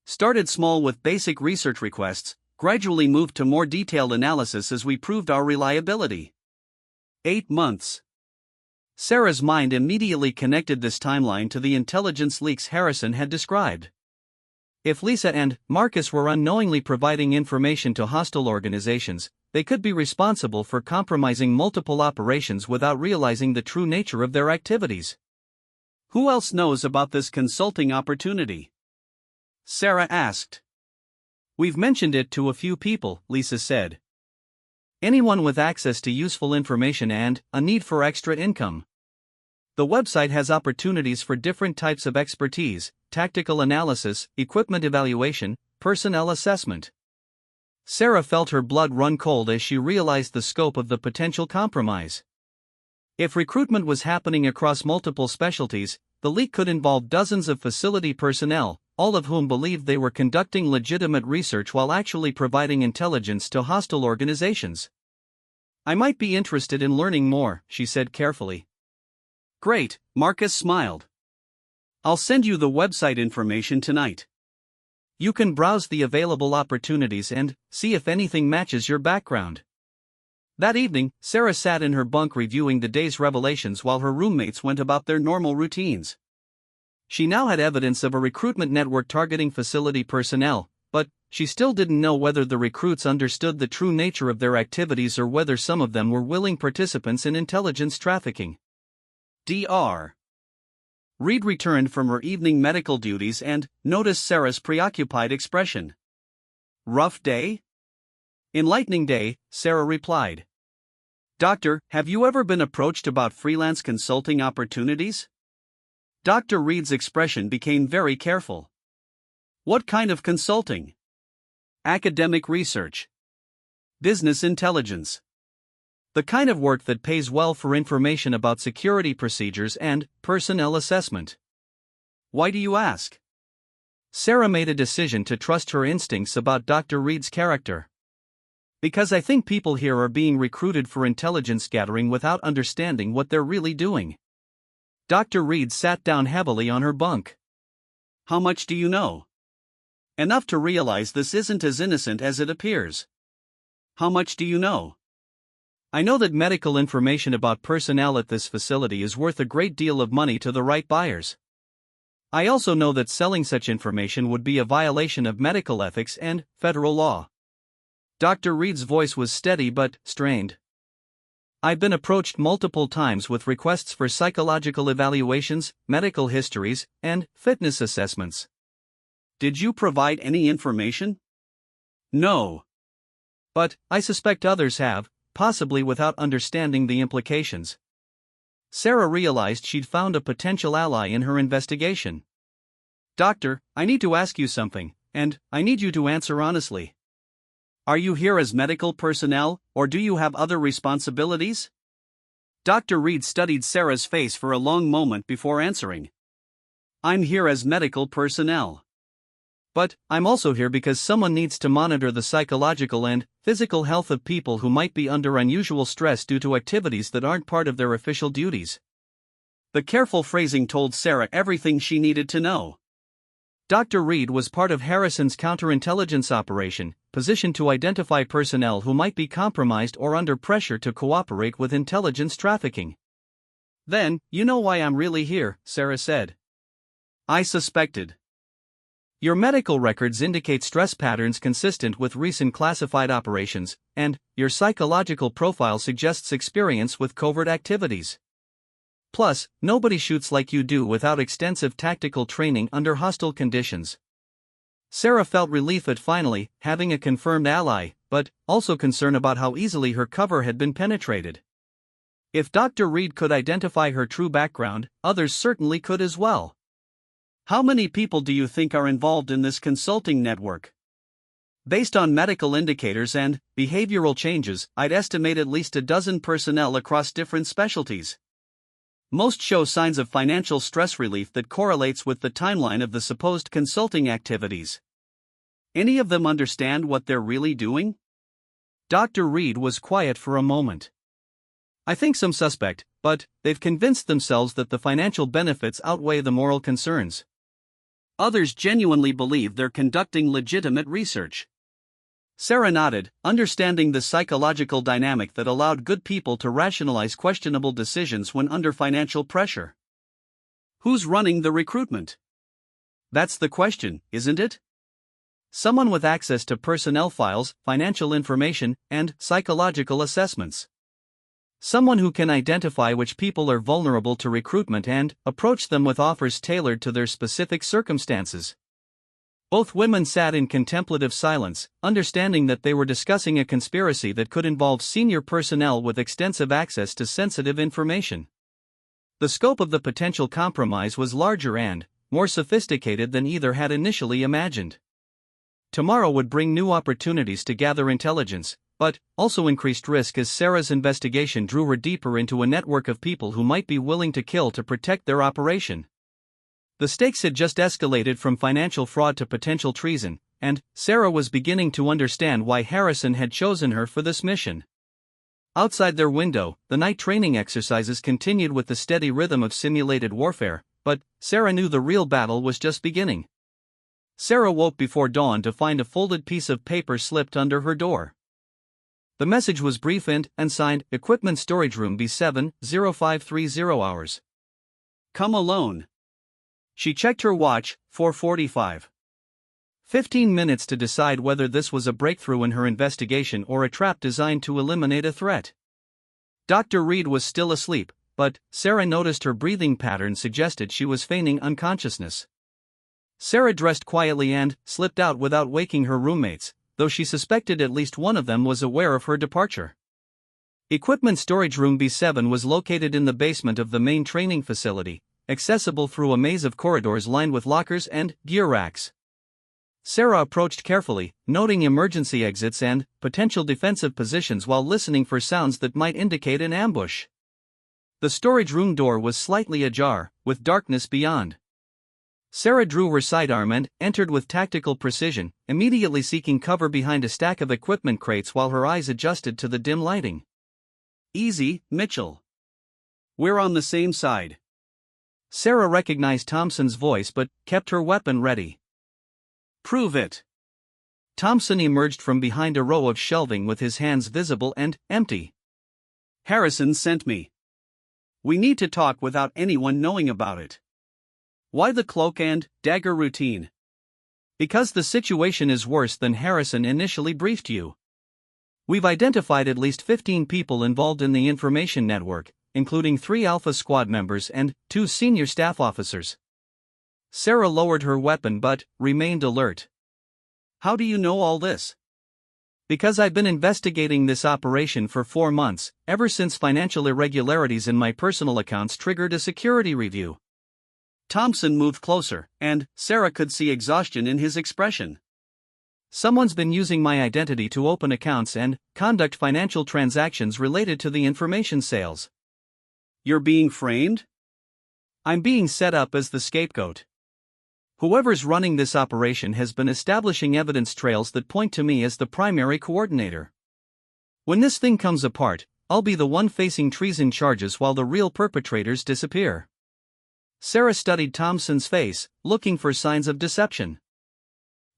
Speaker 1: Started small with basic research requests, gradually moved to more detailed analysis as we proved our reliability. 8 months. Sarah's mind immediately connected this timeline to the intelligence leaks Harrison had described. If Lisa and Marcus were unknowingly providing information to hostile organizations, they could be responsible for compromising multiple operations without realizing the true nature of their activities. Who else knows about this consulting opportunity? Sarah asked. We've mentioned it to a few people, Lisa said. Anyone with access to useful information and a need for extra income. The website has opportunities for different types of expertise, tactical analysis, equipment evaluation, personnel assessment. Sarah felt her blood run cold as she realized the scope of the potential compromise. If recruitment was happening across multiple specialties, the leak could involve dozens of facility personnel, all of whom believed they were conducting legitimate research while actually providing intelligence to hostile organizations. I might be interested in learning more, she said carefully. Great, Marcus smiled. I'll send you the website information tonight. You can browse the available opportunities and see if anything matches your background. That evening, Sarah sat in her bunk reviewing the day's revelations while her roommates went about their normal routines. She now had evidence of a recruitment network targeting facility personnel, but she still didn't know whether the recruits understood the true nature of their activities or whether some of them were willing participants in intelligence trafficking. Dr. Reed returned from her evening medical duties and noticed Sarah's preoccupied expression. Rough day? Enlightening day, Sarah replied. Doctor, have you ever been approached about freelance consulting opportunities? Dr. Reed's expression became very careful. What kind of consulting? Academic research. Business intelligence. The kind of work that pays well for information about security procedures and personnel assessment. Why do you ask? Sarah made a decision to trust her instincts about Dr. Reed's character. Because I think people here are being recruited for intelligence gathering without understanding what they're really doing. Dr. Reed sat down heavily on her bunk. How much do you know? Enough to realize this isn't as innocent as it appears. How much do you know? I know that medical information about personnel at this facility is worth a great deal of money to the right buyers. I also know that selling such information would be a violation of medical ethics and federal law. Dr. Reed's voice was steady but strained. I've been approached multiple times with requests for psychological evaluations, medical histories, and fitness assessments. Did you provide any information? No. But I suspect others have, possibly without understanding the implications. Sarah realized she'd found a potential ally in her investigation. Doctor, I need to ask you something, and I need you to answer honestly. Are you here as medical personnel, or do you have other responsibilities? Dr. Reed studied Sarah's face for a long moment before answering. I'm here as medical personnel. But I'm also here because someone needs to monitor the psychological and physical health of people who might be under unusual stress due to activities that aren't part of their official duties. The careful phrasing told Sarah everything she needed to know. Dr. Reed was part of Harrison's counterintelligence operation, positioned to identify personnel who might be compromised or under pressure to cooperate with intelligence trafficking. Then, you know why I'm really here, Sarah said. I suspected. Your medical records indicate stress patterns consistent with recent classified operations, and your psychological profile suggests experience with covert activities. Plus, nobody shoots like you do without extensive tactical training under hostile conditions. Sarah felt relief at finally having a confirmed ally, but also concern about how easily her cover had been penetrated. If Dr. Reed could identify her true background, others certainly could as well. How many people do you think are involved in this consulting network? Based on medical indicators and behavioral changes, I'd estimate at least a dozen personnel across different specialties. Most show signs of financial stress relief that correlates with the timeline of the supposed consulting activities. Any of them understand what they're really doing? Dr. Reed was quiet for a moment. I think some suspect, but they've convinced themselves that the financial benefits outweigh the moral concerns. Others genuinely believe they're conducting legitimate research. Sarah nodded, understanding the psychological dynamic that allowed good people to rationalize questionable decisions when under financial pressure. Who's running the recruitment? That's the question, isn't it? Someone with access to personnel files, financial information, and psychological assessments. Someone who can identify which people are vulnerable to recruitment and approach them with offers tailored to their specific circumstances. Both women sat in contemplative silence, understanding that they were discussing a conspiracy that could involve senior personnel with extensive access to sensitive information. The scope of the potential compromise was larger and more sophisticated than either had initially imagined. Tomorrow would bring new opportunities to gather intelligence, but also increased risk as Sarah's investigation drew her deeper into a network of people who might be willing to kill to protect their operation. The stakes had just escalated from financial fraud to potential treason, and Sarah was beginning to understand why Harrison had chosen her for this mission. Outside their window, the night training exercises continued with the steady rhythm of simulated warfare, but Sarah knew the real battle was just beginning. Sarah woke before dawn to find a folded piece of paper slipped under her door. The message was brief and signed, Equipment Storage Room B7, 0530 hours. Come alone. She checked her watch, 4:45. 15 minutes to decide whether this was a breakthrough in her investigation or a trap designed to eliminate a threat. Dr. Reed was still asleep, but Sarah noticed her breathing pattern suggested she was feigning unconsciousness. Sarah dressed quietly and slipped out without waking her roommates, though she suspected at least one of them was aware of her departure. Equipment Storage Room B7 was located in the basement of the main training facility, accessible through a maze of corridors lined with lockers and gear racks. Sarah approached carefully, noting emergency exits and potential defensive positions while listening for sounds that might indicate an ambush. The storage room door was slightly ajar, with darkness beyond. Sarah drew her sidearm and entered with tactical precision, immediately seeking cover behind a stack of equipment crates while her eyes adjusted to the dim lighting. Easy, Mitchell. We're on the same side. Sarah recognized Thompson's voice but kept her weapon ready. "Prove it." Thompson emerged from behind a row of shelving with his hands visible and empty. "Harrison sent me. We need to talk without anyone knowing about it." "Why the cloak and dagger routine?" "Because the situation is worse than Harrison initially briefed you. We've identified at least 15 people involved in the information network, including 3 Alpha Squad members and 2 senior staff officers." Sarah lowered her weapon but remained alert. "How do you know all this?" "Because I've been investigating this operation for 4 months, ever since financial irregularities in my personal accounts triggered a security review." Thompson moved closer, and Sarah could see exhaustion in his expression. "Someone's been using my identity to open accounts and conduct financial transactions related to the information sales." "You're being framed?" "I'm being set up as the scapegoat. Whoever's running this operation has been establishing evidence trails that point to me as the primary coordinator. When this thing comes apart, I'll be the one facing treason charges while the real perpetrators disappear." Sarah studied Thompson's face, looking for signs of deception.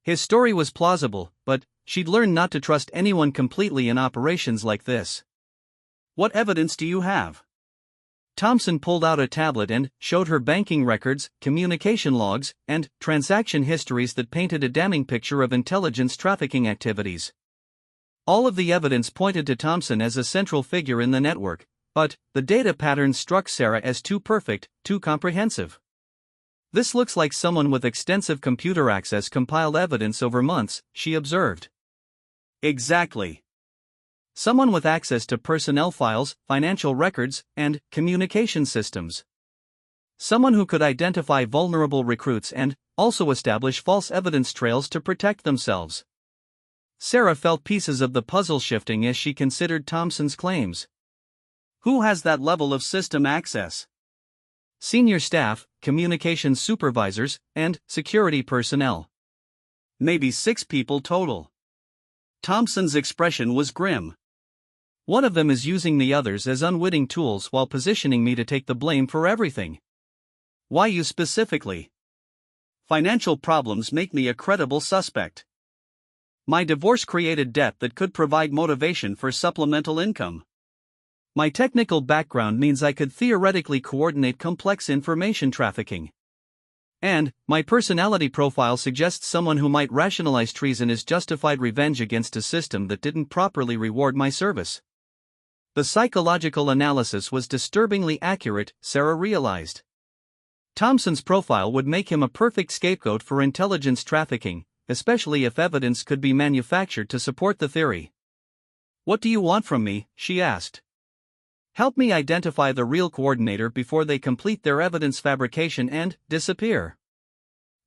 Speaker 1: His story was plausible, but she'd learned not to trust anyone completely in operations like this. "What evidence do you have?" Thompson pulled out a tablet and showed her banking records, communication logs, and transaction histories that painted a damning picture of intelligence trafficking activities. All of the evidence pointed to Thompson as a central figure in the network, but the data patterns struck Sarah as too perfect, too comprehensive. "This looks like someone with extensive computer access compiled evidence over months," she observed. "Exactly. Someone with access to personnel files, financial records, and communication systems. Someone who could identify vulnerable recruits and also establish false evidence trails to protect themselves." Sarah felt pieces of the puzzle shifting as she considered Thompson's claims. "Who has that level of system access?" "Senior staff, communications supervisors, and security personnel. Maybe 6 people total." Thompson's expression was grim. "One of them is using the others as unwitting tools while positioning me to take the blame for everything." "Why you specifically?" "Financial problems make me a credible suspect. My divorce created debt that could provide motivation for supplemental income. My technical background means I could theoretically coordinate complex information trafficking. And my personality profile suggests someone who might rationalize treason as justified revenge against a system that didn't properly reward my service." The psychological analysis was disturbingly accurate, Sarah realized. Thompson's profile would make him a perfect scapegoat for intelligence trafficking, especially if evidence could be manufactured to support the theory. "What do you want from me?" she asked. "Help me identify the real coordinator before they complete their evidence fabrication and disappear.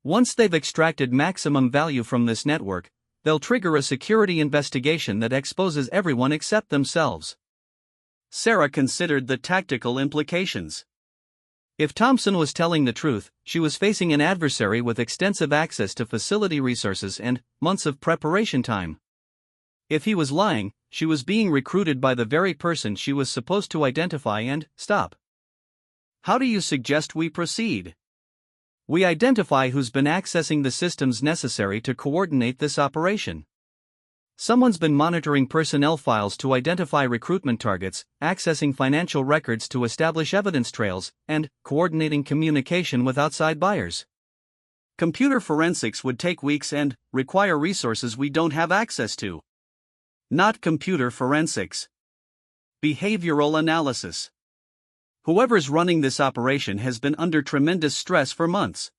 Speaker 1: Once they've extracted maximum value from this network, they'll trigger a security investigation that exposes everyone except themselves." Sarah considered the tactical implications. If Thompson was telling the truth, she was facing an adversary with extensive access to facility resources and months of preparation time. If he was lying, she was being recruited by the very person she was supposed to identify and stop. "How do you suggest we proceed?" "We identify who's been accessing the systems necessary to coordinate this operation. Someone's been monitoring personnel files to identify recruitment targets, accessing financial records to establish evidence trails, and coordinating communication with outside buyers. Computer forensics would take weeks and require resources we don't have access to." "Not computer forensics. Behavioral analysis. Whoever's running this operation has been under tremendous stress for months.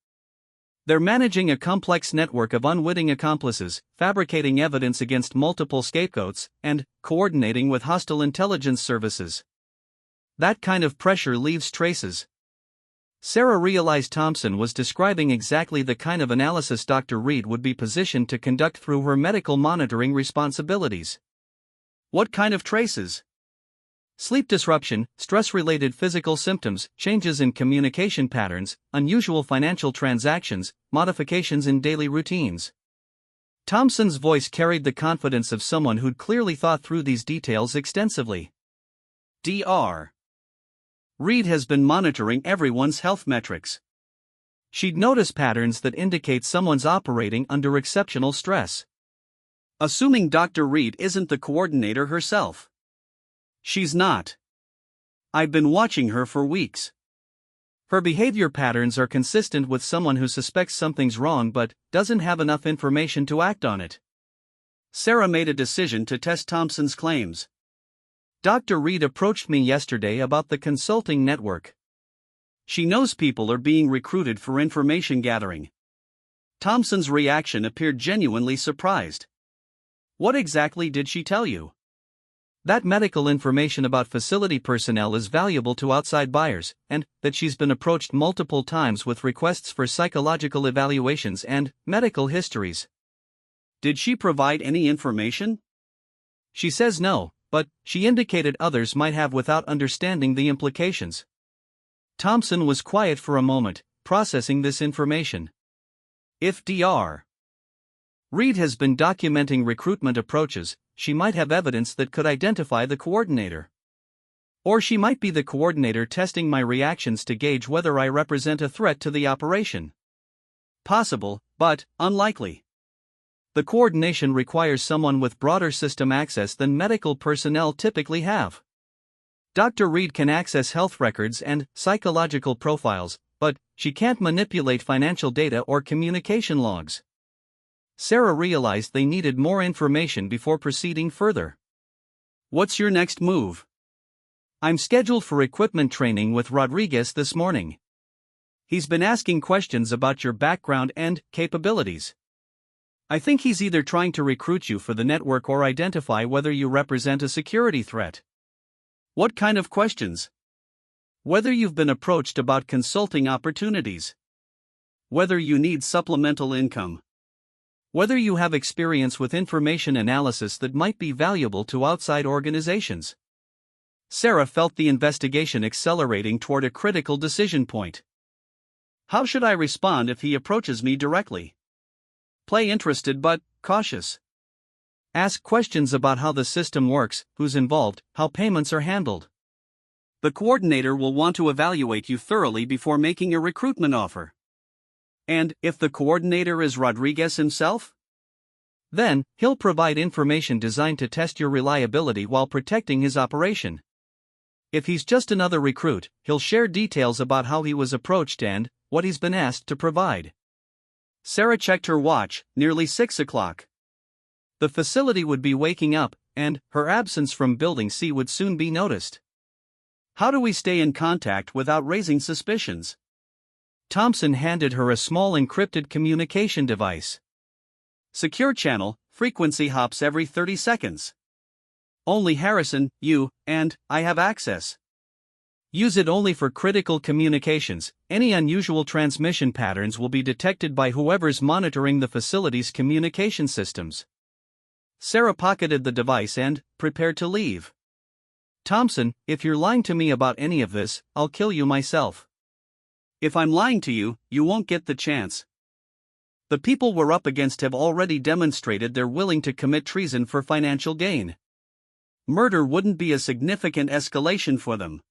Speaker 1: They're managing a complex network of unwitting accomplices, fabricating evidence against multiple scapegoats, and coordinating with hostile intelligence services. That kind of pressure leaves traces." Sarah realized Thompson was describing exactly the kind of analysis Dr. Reed would be positioned to conduct through her medical monitoring responsibilities. "What kind of traces?" "Sleep disruption, stress-related physical symptoms, changes in communication patterns, unusual financial transactions, modifications in daily routines." Thompson's voice carried the confidence of someone who'd clearly thought through these details extensively. "Dr. Reed has been monitoring everyone's health metrics. She'd notice patterns that indicate someone's operating under exceptional stress. Assuming Dr. Reed isn't the coordinator herself. She's not. I've been watching her for weeks. Her behavior patterns are consistent with someone who suspects something's wrong but doesn't have enough information to act on it. Sarah made a decision to test Thompson's claims. Dr. Reed approached me yesterday about the consulting network. She knows people are being recruited for information gathering. Thompson's reaction appeared genuinely surprised. What exactly did she tell you? That medical information about facility personnel is valuable to outside buyers, and that she's been approached multiple times with requests for psychological evaluations and medical histories. Did she provide any information? She says no, but she indicated others might have without understanding the implications. Thompson was quiet for a moment, processing this information. If Dr. Reed has been documenting recruitment approaches, she might have evidence that could identify the coordinator. Or she might be the coordinator testing my reactions to gauge whether I represent a threat to the operation. Possible, but unlikely. The coordination requires someone with broader system access than medical personnel typically have. Dr. Reed can access health records and psychological profiles, but she can't manipulate financial data or communication logs. Sarah realized they needed more information before proceeding further. What's your next move? I'm scheduled for equipment training with Rodriguez this morning. He's been asking questions about your background and capabilities. I think he's either trying to recruit you for the network or identify whether you represent a security threat. What kind of questions? Whether you've been approached about consulting opportunities. Whether you need supplemental income. Whether you have experience with information analysis that might be valuable to outside organizations. Sarah felt the investigation accelerating toward a critical decision point. How should I respond if he approaches me directly? Play interested but cautious. Ask questions about how the system works, who's involved, how payments are handled. The coordinator will want to evaluate you thoroughly before making a recruitment offer. And if the coordinator is Rodriguez himself? Then, he'll provide information designed to test your reliability while protecting his operation. If he's just another recruit, he'll share details about how he was approached and what he's been asked to provide. Sarah checked her watch, nearly 6 o'clock. The facility would be waking up, and her absence from Building C would soon be noticed. How do we stay in contact without raising suspicions? Thompson handed her a small encrypted communication device. Secure channel, frequency hops every 30 seconds. Only Harrison, you, and I have access. Use it only for critical communications. Any unusual transmission patterns will be detected by whoever's monitoring the facility's communication systems. Sarah pocketed the device and prepared to leave. Thompson, if you're lying to me about any of this, I'll kill you myself. If I'm lying to you, you won't get the chance. The people we're up against have already demonstrated they're willing to commit treason for financial gain. Murder wouldn't be a significant escalation for them.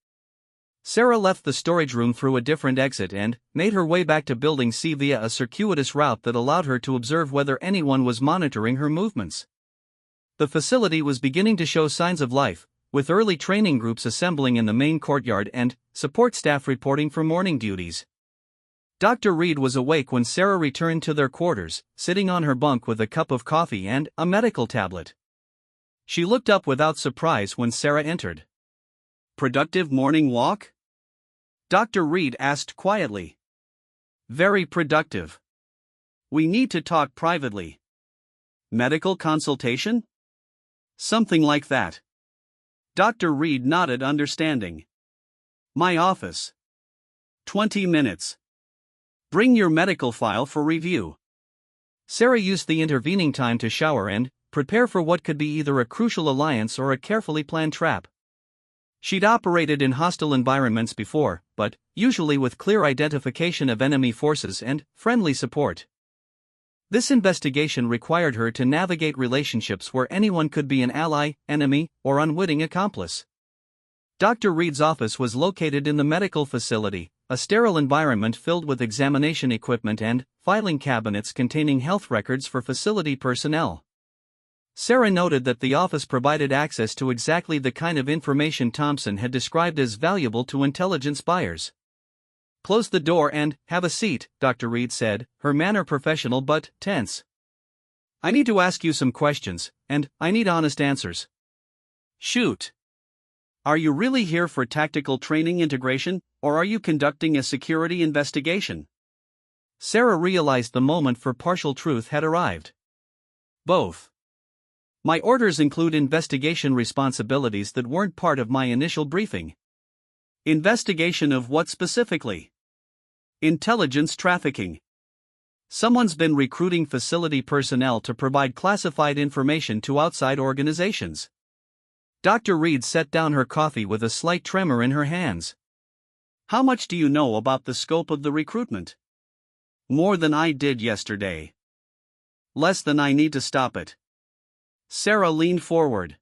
Speaker 1: Sarah left the storage room through a different exit and made her way back to Building C via a circuitous route that allowed her to observe whether anyone was monitoring her movements. The facility was beginning to show signs of life, with early training groups assembling in the main courtyard and support staff reporting for morning duties. Dr. Reed was awake when Sarah returned to their quarters, sitting on her bunk with a cup of coffee and a medical tablet. She looked up without surprise when Sarah entered. Productive morning walk? Dr. Reed asked quietly. Very productive. We need to talk privately. Medical consultation? Something like that. Dr. Reed nodded understanding. My office. 20 minutes. Bring your medical file for review. Sarah used the intervening time to shower and prepare for what could be either a crucial alliance or a carefully planned trap. She'd operated in hostile environments before, but usually with clear identification of enemy forces and friendly support. This investigation required her to navigate relationships where anyone could be an ally, enemy, or unwitting accomplice. Dr. Reed's office was located in the medical facility, a sterile environment filled with examination equipment and filing cabinets containing health records for facility personnel. Sarah noted that the office provided access to exactly the kind of information Thompson had described as valuable to intelligence buyers. "Close the door and have a seat," Dr. Reed said, her manner professional but tense. "I need to ask you some questions, and I need honest answers." "Shoot. Are you really here for tactical training integration, or are you conducting a security investigation?" Sarah realized the moment for partial truth had arrived. "Both. My orders include investigation responsibilities that weren't part of my initial briefing." "Investigation of what specifically?" "Intelligence trafficking. Someone's been recruiting facility personnel to provide classified information to outside organizations." Dr. Reed set down her coffee with a slight tremor in her hands. "How much do you know about the scope of the recruitment?" "More than I did yesterday." "Less than I need to stop it." Sarah leaned forward.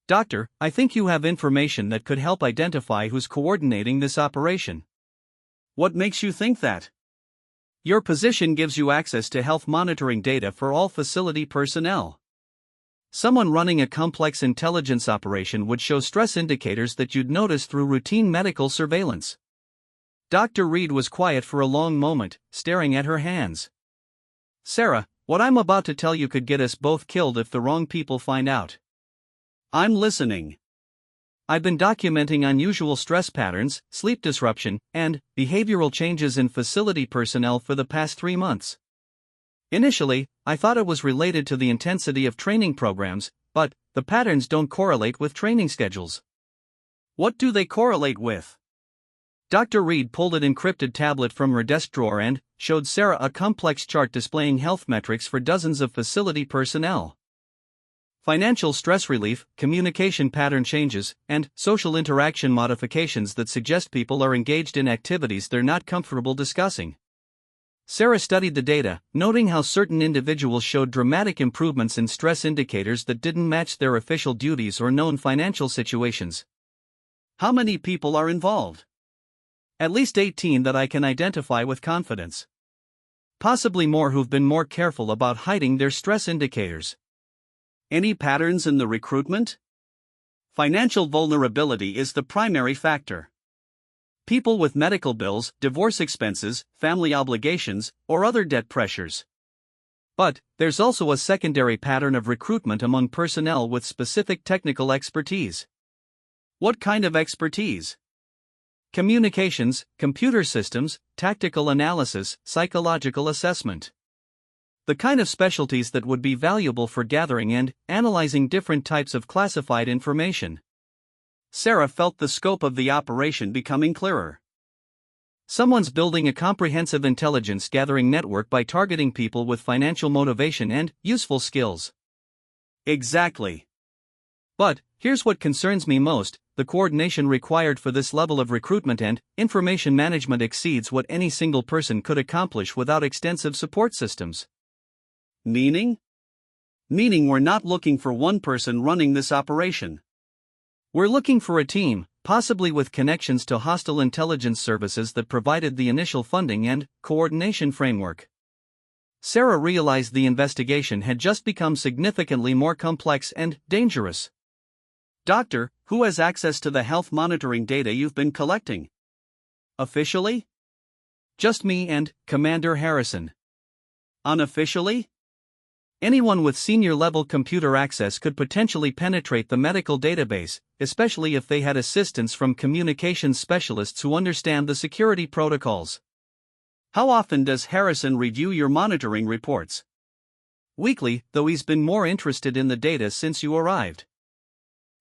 Speaker 1: "Doctor, I think you have information that could help identify who's coordinating this operation." "What makes you think that?" "Your position gives you access to health monitoring data for all facility personnel. Someone running a complex intelligence operation would show stress indicators that you'd notice through routine medical surveillance." Dr. Reed was quiet for a long moment, staring at her hands. "Sarah, what I'm about to tell you could get us both killed if the wrong people find out." "I'm listening." "I've been documenting unusual stress patterns, sleep disruption, and behavioral changes in facility personnel for the past 3 months. Initially, I thought it was related to the intensity of training programs, but the patterns don't correlate with training schedules." "What do they correlate with?" Dr. Reed pulled an encrypted tablet from her desk drawer and showed Sarah a complex chart displaying health metrics for dozens of facility personnel. Financial stress relief, communication pattern changes, and social interaction modifications that suggest people are engaged in activities they're not comfortable discussing. Sarah studied the data, noting how certain individuals showed dramatic improvements in stress indicators that didn't match their official duties or known financial situations. "How many people are involved?" "At least 18 that I can identify with confidence. Possibly more who've been more careful about hiding their stress indicators." "Any patterns in the recruitment?" "Financial vulnerability is the primary factor. People with medical bills, divorce expenses, family obligations, or other debt pressures. But there's also a secondary pattern of recruitment among personnel with specific technical expertise." "What kind of expertise?" "Communications, computer systems, tactical analysis, psychological assessment. The kind of specialties that would be valuable for gathering and analyzing different types of classified information." Sarah felt the scope of the operation becoming clearer. "Someone's building a comprehensive intelligence gathering network by targeting people with financial motivation and useful skills." "Exactly. But here's what concerns me most: the coordination required for this level of recruitment and information management exceeds what any single person could accomplish without extensive support systems." "Meaning?" "Meaning we're not looking for one person running this operation. We're looking for a team, possibly with connections to hostile intelligence services that provided the initial funding and coordination framework." Sarah realized the investigation had just become significantly more complex and dangerous. "Doctor, who has access to the health monitoring data you've been collecting?" "Officially?" "Just me and Commander Harrison." "Unofficially?" "Anyone with senior-level computer access could potentially penetrate the medical database, especially if they had assistance from communications specialists who understand the security protocols." "How often does Harrison review your monitoring reports?" "Weekly, though he's been more interested in the data since you arrived.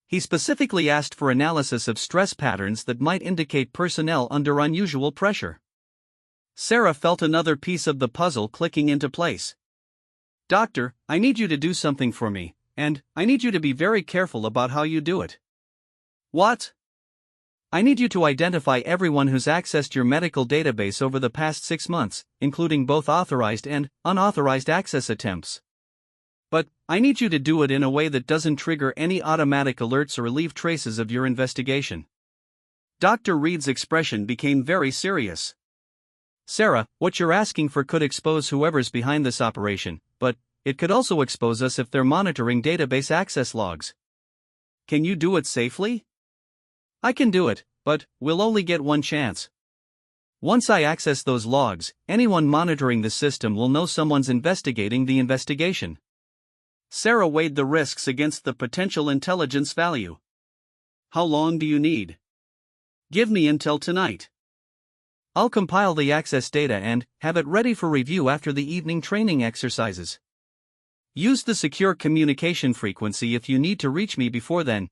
Speaker 1: He specifically asked for analysis of stress patterns that might indicate personnel under unusual pressure." Sarah felt another piece of the puzzle clicking into place. "Doctor, I need you to do something for me, and I need you to be very careful about how you do it." "What?" "I need you to identify everyone who's accessed your medical database over the past 6 months, including both authorized and unauthorized access attempts." But I need you to do it in a way that doesn't trigger any automatic alerts or leave traces of your investigation." Dr. Reed's expression became very serious. "Sarah, what you're asking for could expose whoever's behind this operation, but it could also expose us if they're monitoring database access logs. Can you do it safely?" "I can do it, but we'll only get one chance. Once I access those logs, anyone monitoring the system will know someone's investigating the investigation." Sarah weighed the risks against the potential intelligence value. "How long do you need?" "Give me until tonight. I'll compile the access data and have it ready for review after the evening training exercises. Use the secure communication frequency if you need to reach me before then."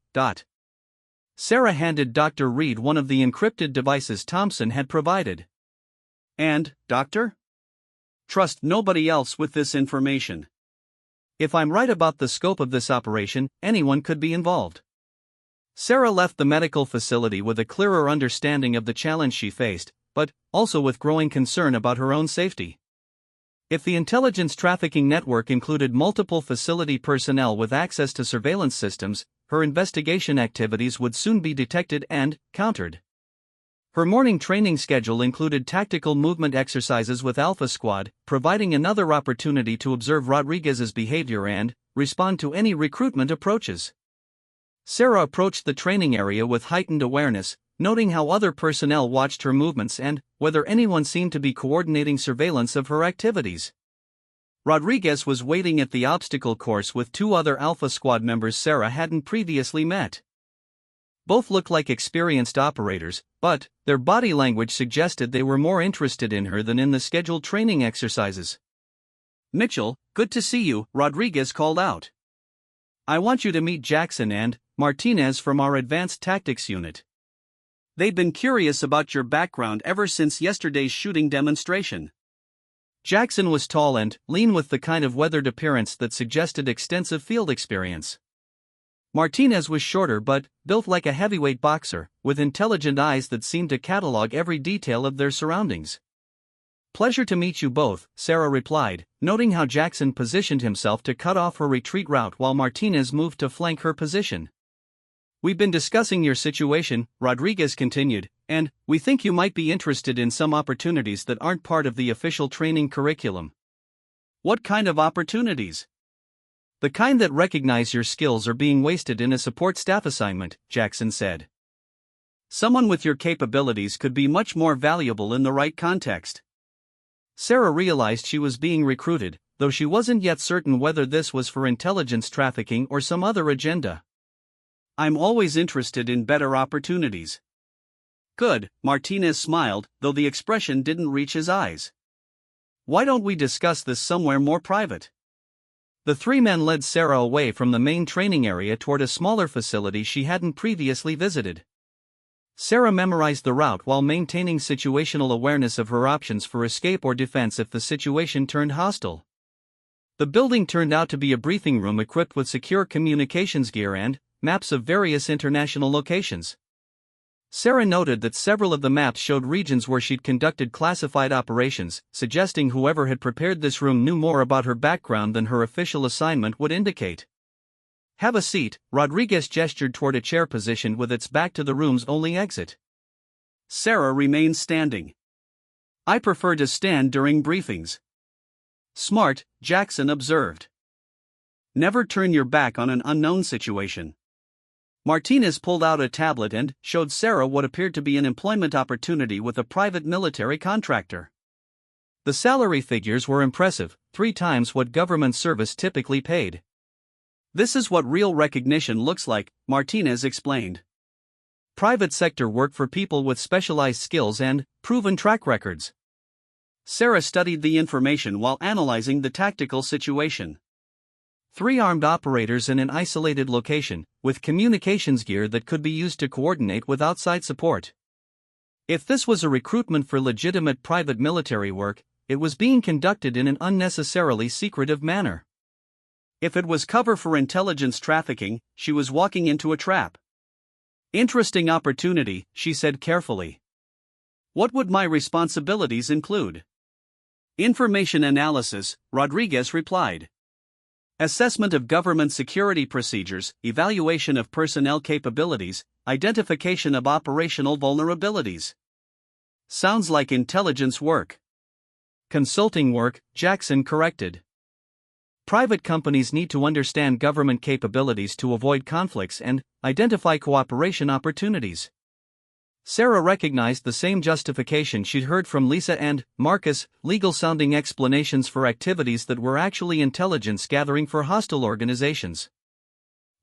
Speaker 1: Sarah handed Dr. Reed one of the encrypted devices Thompson had provided. "And, Doctor? Trust nobody else with this information. If I'm right about the scope of this operation, anyone could be involved." Sarah left the medical facility with a clearer understanding of the challenge she faced, but also with growing concern about her own safety. If the intelligence trafficking network included multiple facility personnel with access to surveillance systems, her investigation activities would soon be detected and countered. Her morning training schedule included tactical movement exercises with Alpha Squad, providing another opportunity to observe Rodriguez's behavior and respond to any recruitment approaches. Sarah approached the training area with heightened awareness, noting how other personnel watched her movements and whether anyone seemed to be coordinating surveillance of her activities. Rodriguez was waiting at the obstacle course with two other Alpha Squad members Sarah hadn't previously met. Both looked like experienced operators, but their body language suggested they were more interested in her than in the scheduled training exercises. "Mitchell, good to see you," Rodriguez called out. "I want you to meet Jackson and Martinez from our Advanced Tactics Unit. They've been curious about your background ever since yesterday's shooting demonstration." Jackson was tall and lean with the kind of weathered appearance that suggested extensive field experience. Martinez was shorter but built like a heavyweight boxer, with intelligent eyes that seemed to catalog every detail of their surroundings. "Pleasure to meet you both," Sarah replied, noting how Jackson positioned himself to cut off her retreat route while Martinez moved to flank her position. "We've been discussing your situation," Rodriguez continued, "and we think you might be interested in some opportunities that aren't part of the official training curriculum." "What kind of opportunities?" "The kind that recognize your skills are being wasted in a support staff assignment," Jackson said. "Someone with your capabilities could be much more valuable in the right context." Sarah realized she was being recruited, though she wasn't yet certain whether this was for intelligence trafficking or some other agenda. "I'm always interested in better opportunities." "Good," Martinez smiled, though the expression didn't reach his eyes. "Why don't we discuss this somewhere more private?" The three men led Sarah away from the main training area toward a smaller facility she hadn't previously visited. Sarah memorized the route while maintaining situational awareness of her options for escape or defense if the situation turned hostile. The building turned out to be a briefing room equipped with secure communications gear and maps of various international locations. Sarah noted that several of the maps showed regions where she'd conducted classified operations, suggesting whoever had prepared this room knew more about her background than her official assignment would indicate. "Have a seat," Rodriguez gestured toward a chair positioned with its back to the room's only exit. Sarah remained standing. "I prefer to stand during briefings." "Smart," Jackson observed. "Never turn your back on an unknown situation." Martinez pulled out a tablet and showed Sarah what appeared to be an employment opportunity with a private military contractor. The salary figures were impressive, 3 times what government service typically paid. "This is what real recognition looks like," Martinez explained. "Private sector work for people with specialized skills and proven track records." Sarah studied the information while analyzing the tactical situation. 3 armed operators in an isolated location, with communications gear that could be used to coordinate with outside support. If this was a recruitment for legitimate private military work, it was being conducted in an unnecessarily secretive manner. If it was cover for intelligence trafficking, she was walking into a trap. "Interesting opportunity," she said carefully. "What would my responsibilities include?" "Information analysis," Rodriguez replied. Assessment of government security procedures, evaluation of personnel capabilities, identification of operational vulnerabilities. Sounds like intelligence work. Consulting work, Jackson corrected. Private companies need to understand government capabilities to avoid conflicts and identify cooperation opportunities. Sarah recognized the same justification she'd heard from Lisa and Marcus, legal-sounding explanations for activities that were actually intelligence gathering for hostile organizations.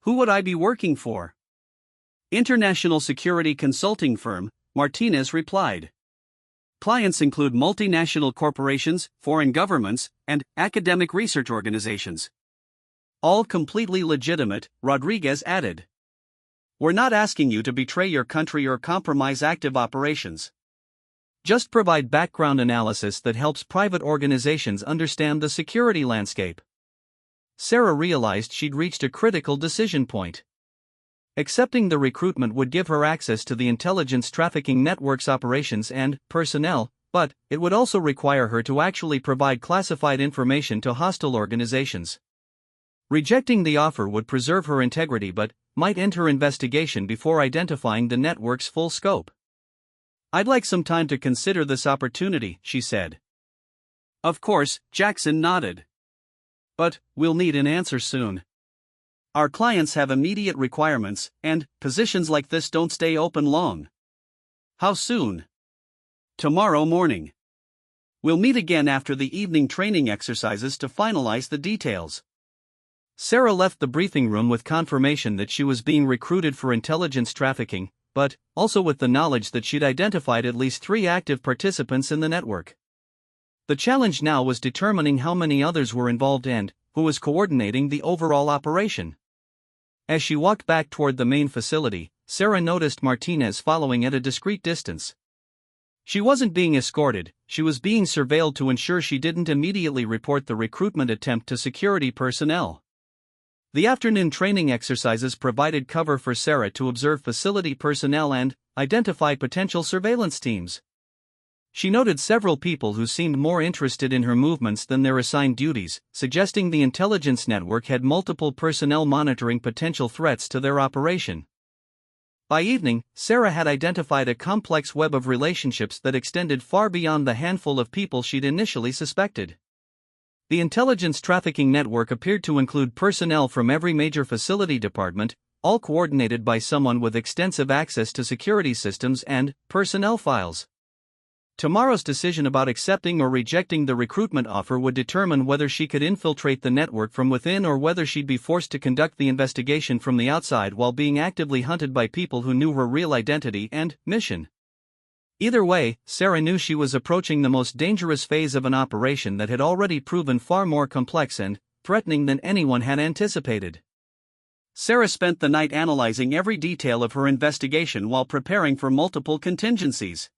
Speaker 1: Who would I be working for? International security consulting firm, Martinez replied. Clients include multinational corporations, foreign governments, and academic research organizations. All completely legitimate, Rodriguez added. We're not asking you to betray your country or compromise active operations. Just provide background analysis that helps private organizations understand the security landscape. Sarah realized she'd reached a critical decision point. Accepting the recruitment would give her access to the intelligence trafficking network's operations and personnel, but it would also require her to actually provide classified information to hostile organizations. Rejecting the offer would preserve her integrity but might end her investigation before identifying the network's full scope. I'd like some time to consider this opportunity, she said. Of course, Jackson nodded. But we'll need an answer soon. Our clients have immediate requirements, and positions like this don't stay open long. How soon? Tomorrow morning. We'll meet again after the evening training exercises to finalize the details. Sarah left the briefing room with confirmation that she was being recruited for intelligence trafficking, but also with the knowledge that she'd identified at least 3 active participants in the network. The challenge now was determining how many others were involved and who was coordinating the overall operation. As she walked back toward the main facility, Sarah noticed Martinez following at a discreet distance. She wasn't being escorted, she was being surveilled to ensure she didn't immediately report the recruitment attempt to security personnel. The afternoon training exercises provided cover for Sarah to observe facility personnel and identify potential surveillance teams. She noted several people who seemed more interested in her movements than their assigned duties, suggesting the intelligence network had multiple personnel monitoring potential threats to their operation. By evening, Sarah had identified a complex web of relationships that extended far beyond the handful of people she'd initially suspected. The intelligence trafficking network appeared to include personnel from every major facility department, all coordinated by someone with extensive access to security systems and personnel files. Tomorrow's decision about accepting or rejecting the recruitment offer would determine whether she could infiltrate the network from within or whether she'd be forced to conduct the investigation from the outside while being actively hunted by people who knew her real identity and mission. Either way, Sarah knew she was approaching the most dangerous phase of an operation that had already proven far more complex and threatening than anyone had anticipated. Sarah spent the night analyzing every detail of her investigation while preparing for multiple contingencies.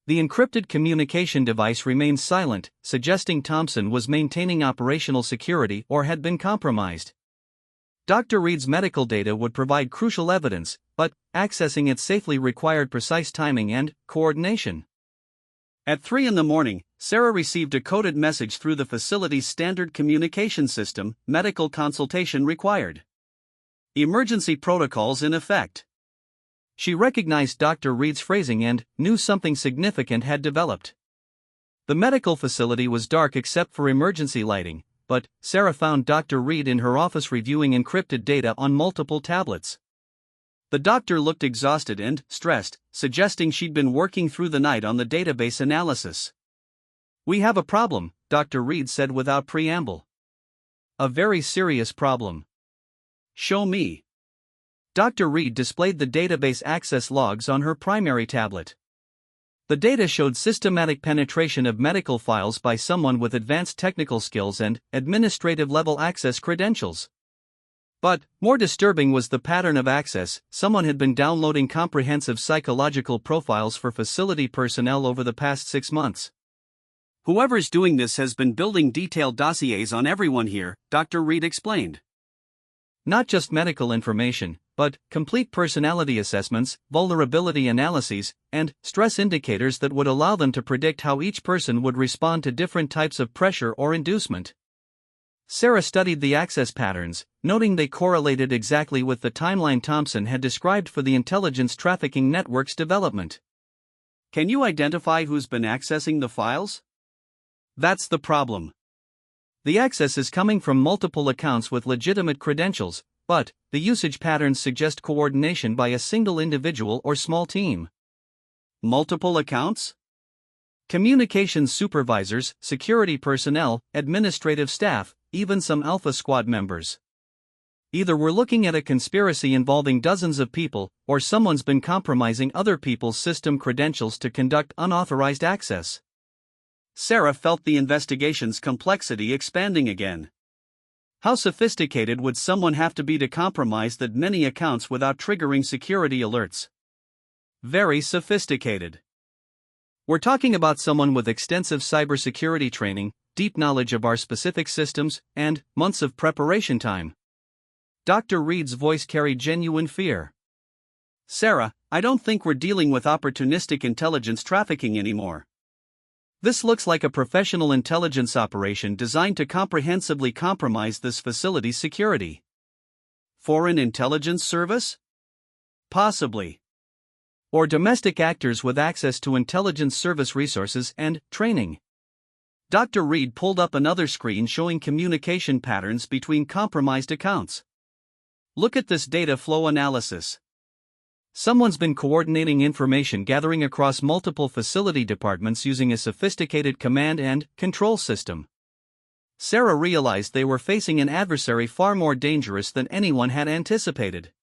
Speaker 1: The encrypted communication device remained silent, suggesting Thompson was maintaining operational security or had been compromised. Dr. Reed's medical data would provide crucial evidence, but accessing it safely required precise timing and coordination. At 3 a.m, Sarah received a coded message through the facility's standard communication system: medical consultation required. Emergency protocols in effect. She recognized Dr. Reed's phrasing and knew something significant had developed. The medical facility was dark except for emergency lighting, but Sarah found Dr. Reed in her office reviewing encrypted data on multiple tablets. The doctor looked exhausted and stressed, suggesting she'd been working through the night on the database analysis. "We have a problem," Dr. Reed said without preamble. "A very serious problem." "Show me." Dr. Reed displayed the database access logs on her primary tablet. The data showed systematic penetration of medical files by someone with advanced technical skills and administrative-level access credentials. But more disturbing was the pattern of access. Someone had been downloading comprehensive psychological profiles for facility personnel over the past 6 months. "Whoever's doing this has been building detailed dossiers on everyone here," Dr. Reed explained. "Not just medical information, but complete personality assessments, vulnerability analyses, and stress indicators that would allow them to predict how each person would respond to different types of pressure or inducement." Sarah studied the access patterns, noting they correlated exactly with the timeline Thompson had described for the intelligence trafficking network's development. Can you identify who's been accessing the files? That's the problem. The access is coming from multiple accounts with legitimate credentials, but the usage patterns suggest coordination by a single individual or small team. Multiple accounts? Communications supervisors, security personnel, administrative staff, even some Alpha Squad members. Either we're looking at a conspiracy involving dozens of people, or someone's been compromising other people's system credentials to conduct unauthorized access. Sarah felt the investigation's complexity expanding again. How sophisticated would someone have to be to compromise that many accounts without triggering security alerts? Very sophisticated. We're talking about someone with extensive cybersecurity training, deep knowledge of our specific systems, and months of preparation time. Dr. Reed's voice carried genuine fear. Sarah, I don't think we're dealing with opportunistic intelligence trafficking anymore. This looks like a professional intelligence operation designed to comprehensively compromise this facility's security. Foreign intelligence service? Possibly. Or domestic actors with access to intelligence service resources and training. Dr. Reed pulled up another screen showing communication patterns between compromised accounts. Look at this data flow analysis. Someone's been coordinating information gathering across multiple facility departments using a sophisticated command and control system. Sarah realized they were facing an adversary far more dangerous than anyone had anticipated.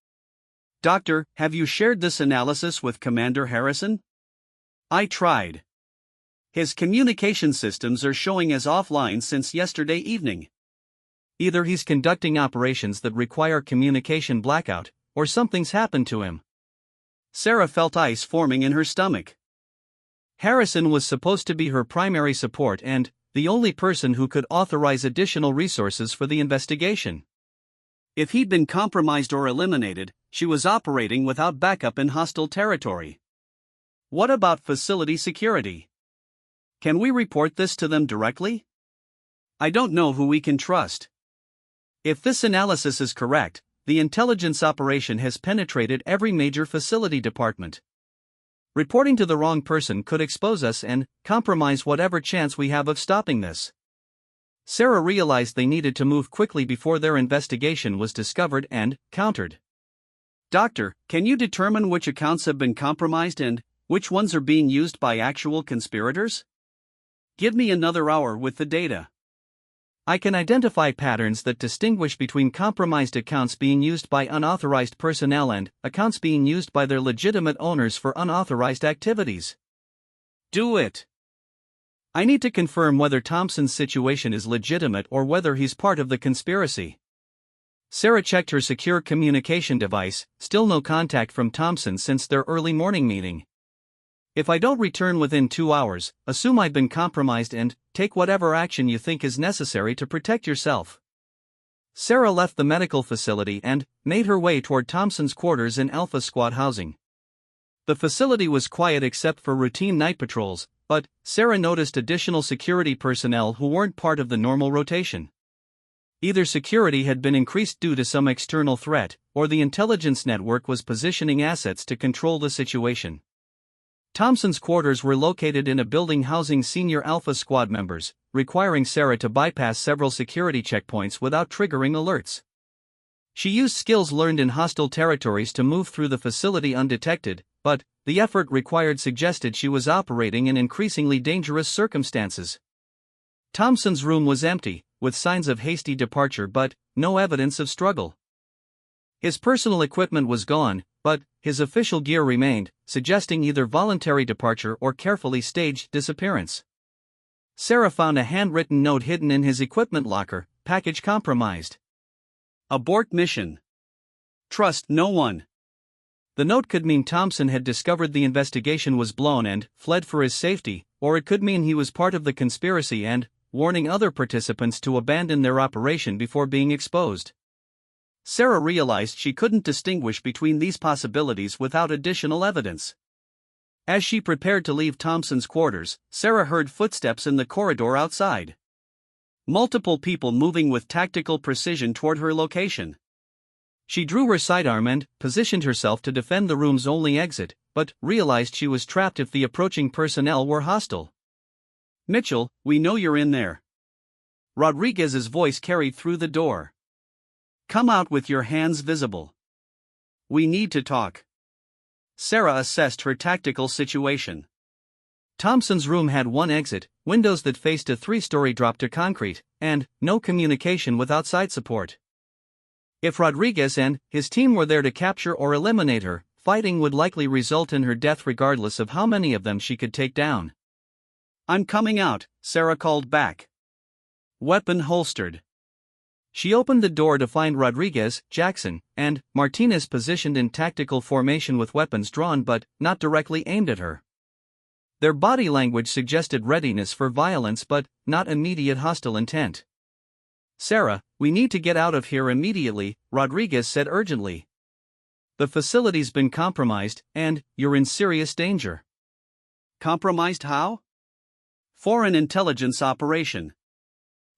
Speaker 1: Doctor, have you shared this analysis with Commander Harrison? I tried. His communication systems are showing as offline since yesterday evening. Either he's conducting operations that require communication blackout, or something's happened to him. Sarah felt ice forming in her stomach. Harrison was supposed to be her primary support and the only person who could authorize additional resources for the investigation. If he'd been compromised or eliminated, she was operating without backup in hostile territory. What about facility security? Can we report this to them directly? I don't know who we can trust. If this analysis is correct, the intelligence operation has penetrated every major facility department. Reporting to the wrong person could expose us and compromise whatever chance we have of stopping this. Sarah realized they needed to move quickly before their investigation was discovered and countered. Doctor, can you determine which accounts have been compromised and which ones are being used by actual conspirators? Give me another hour with the data. I can identify patterns that distinguish between compromised accounts being used by unauthorized personnel and accounts being used by their legitimate owners for unauthorized activities. Do it. I need to confirm whether Thompson's situation is legitimate or whether he's part of the conspiracy. Sarah checked her secure communication device, still no contact from Thompson since their early morning meeting. If I don't return within 2 hours, assume I've been compromised and take whatever action you think is necessary to protect yourself. Sarah left the medical facility and made her way toward Thompson's quarters in Alpha Squad housing. The facility was quiet except for routine night patrols, but Sarah noticed additional security personnel who weren't part of the normal rotation. Either security had been increased due to some external threat, or the intelligence network was positioning assets to control the situation. Thompson's quarters were located in a building housing senior Alpha Squad members, requiring Sarah to bypass several security checkpoints without triggering alerts. She used skills learned in hostile territories to move through the facility undetected, but the effort required suggested she was operating in increasingly dangerous circumstances. Thompson's room was empty, with signs of hasty departure but no evidence of struggle. His personal equipment was gone, but his official gear remained, suggesting either voluntary departure or carefully staged disappearance. Sarah found a handwritten note hidden in his equipment locker, package compromised. Abort mission. Trust no one. The note could mean Thompson had discovered the investigation was blown and fled for his safety, or it could mean he was part of the conspiracy and warning other participants to abandon their operation before being exposed. Sarah realized she couldn't distinguish between these possibilities without additional evidence. As she prepared to leave Thompson's quarters, Sarah heard footsteps in the corridor outside. multiple people moving with tactical precision toward her location. She drew her sidearm and positioned herself to defend the room's only exit, but realized she was trapped if the approaching personnel were hostile. "Mitchell, we know you're in there." Rodriguez's voice carried through the door. "Come out with your hands visible. We need to talk." Sarah assessed her tactical situation. Thompson's room had one exit, windows that faced a 3-story drop to concrete, and no communication with outside support. If Rodriguez and his team were there to capture or eliminate her, fighting would likely result in her death regardless of how many of them she could take down. "I'm coming out," Sarah called back. Weapon holstered. She opened the door to find Rodriguez, Jackson, and Martinez positioned in tactical formation with weapons drawn but not directly aimed at her. Their body language suggested readiness for violence but not immediate hostile intent. "Sarah, we need to get out of here immediately," Rodriguez said urgently. "The facility's been compromised, and you're in serious danger." "Compromised how?" "Foreign intelligence operation.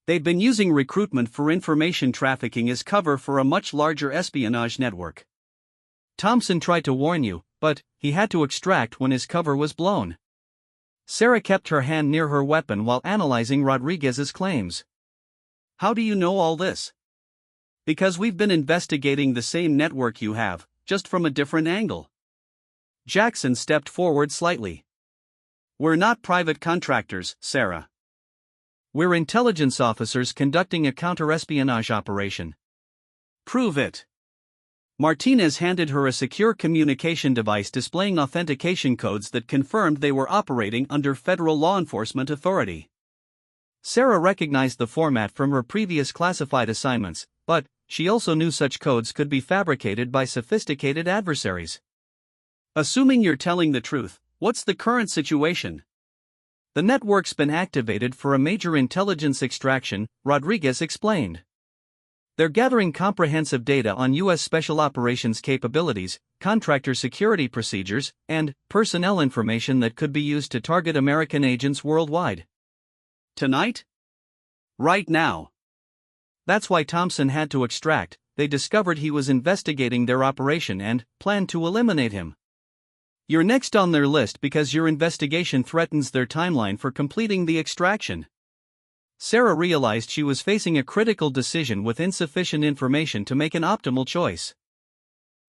Speaker 1: They've been using recruitment for information trafficking as cover for a much larger espionage network. Thompson tried to warn you, but he had to extract when his cover was blown." Sarah kept her hand near her weapon while analyzing Rodriguez's claims. "How do you know all this?" "Because we've been investigating the same network you have, just from a different angle." Jackson stepped forward slightly. "We're not private contractors, Sarah. We're intelligence officers conducting a counter-espionage operation." "Prove it." Martinez handed her a secure communication device displaying authentication codes that confirmed they were operating under federal law enforcement authority. Sarah recognized the format from her previous classified assignments, but she also knew such codes could be fabricated by sophisticated adversaries. "Assuming you're telling the truth, what's the current situation?" "The network's been activated for a major intelligence extraction," Rodriguez explained. "They're gathering comprehensive data on U.S. Special Operations capabilities, contractor security procedures, and personnel information that could be used to target American agents worldwide." "Tonight?" "Right now." "That's why Thompson had to extract. They discovered he was investigating their operation and planned to eliminate him. You're next on their list because your investigation threatens their timeline for completing the extraction." Sarah realized she was facing a critical decision with insufficient information to make an optimal choice.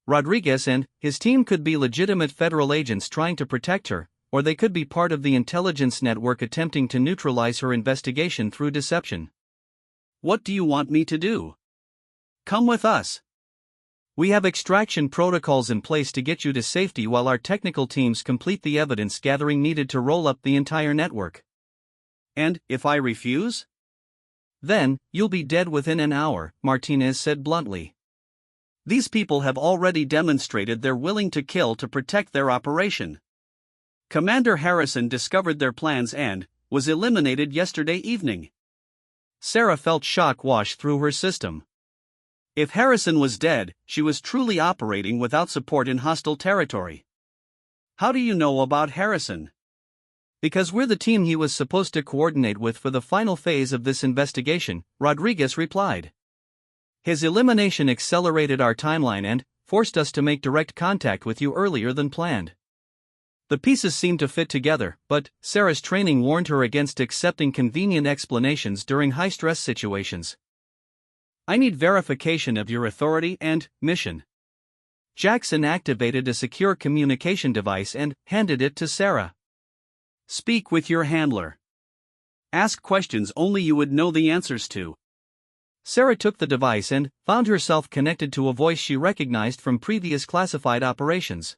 Speaker 1: Rodriguez and his team could be legitimate federal agents trying to protect her, or they could be part of the intelligence network attempting to neutralize her investigation through deception. "What do you want me to do?" "Come with us. We have extraction protocols in place to get you to safety while our technical teams complete the evidence gathering needed to roll up the entire network." "And if I refuse?" "Then, you'll be dead within an hour," Martinez said bluntly. "These people have already demonstrated they're willing to kill to protect their operation. Commander Harrison discovered their plans and was eliminated yesterday evening." Sarah felt shock wash through her system. If Harrison was dead, she was truly operating without support in hostile territory. "How do you know about Harrison?" "Because we're the team he was supposed to coordinate with for the final phase of this investigation," Rodriguez replied. "His elimination accelerated our timeline and forced us to make direct contact with you earlier than planned." The pieces seemed to fit together, but Sarah's training warned her against accepting convenient explanations during high-stress situations. "I need verification of your authority and mission." Jackson activated a secure communication device and handed it to Sarah. "Speak with your handler. Ask questions only you would know the answers to." Sarah took the device and found herself connected to a voice she recognized from previous classified operations.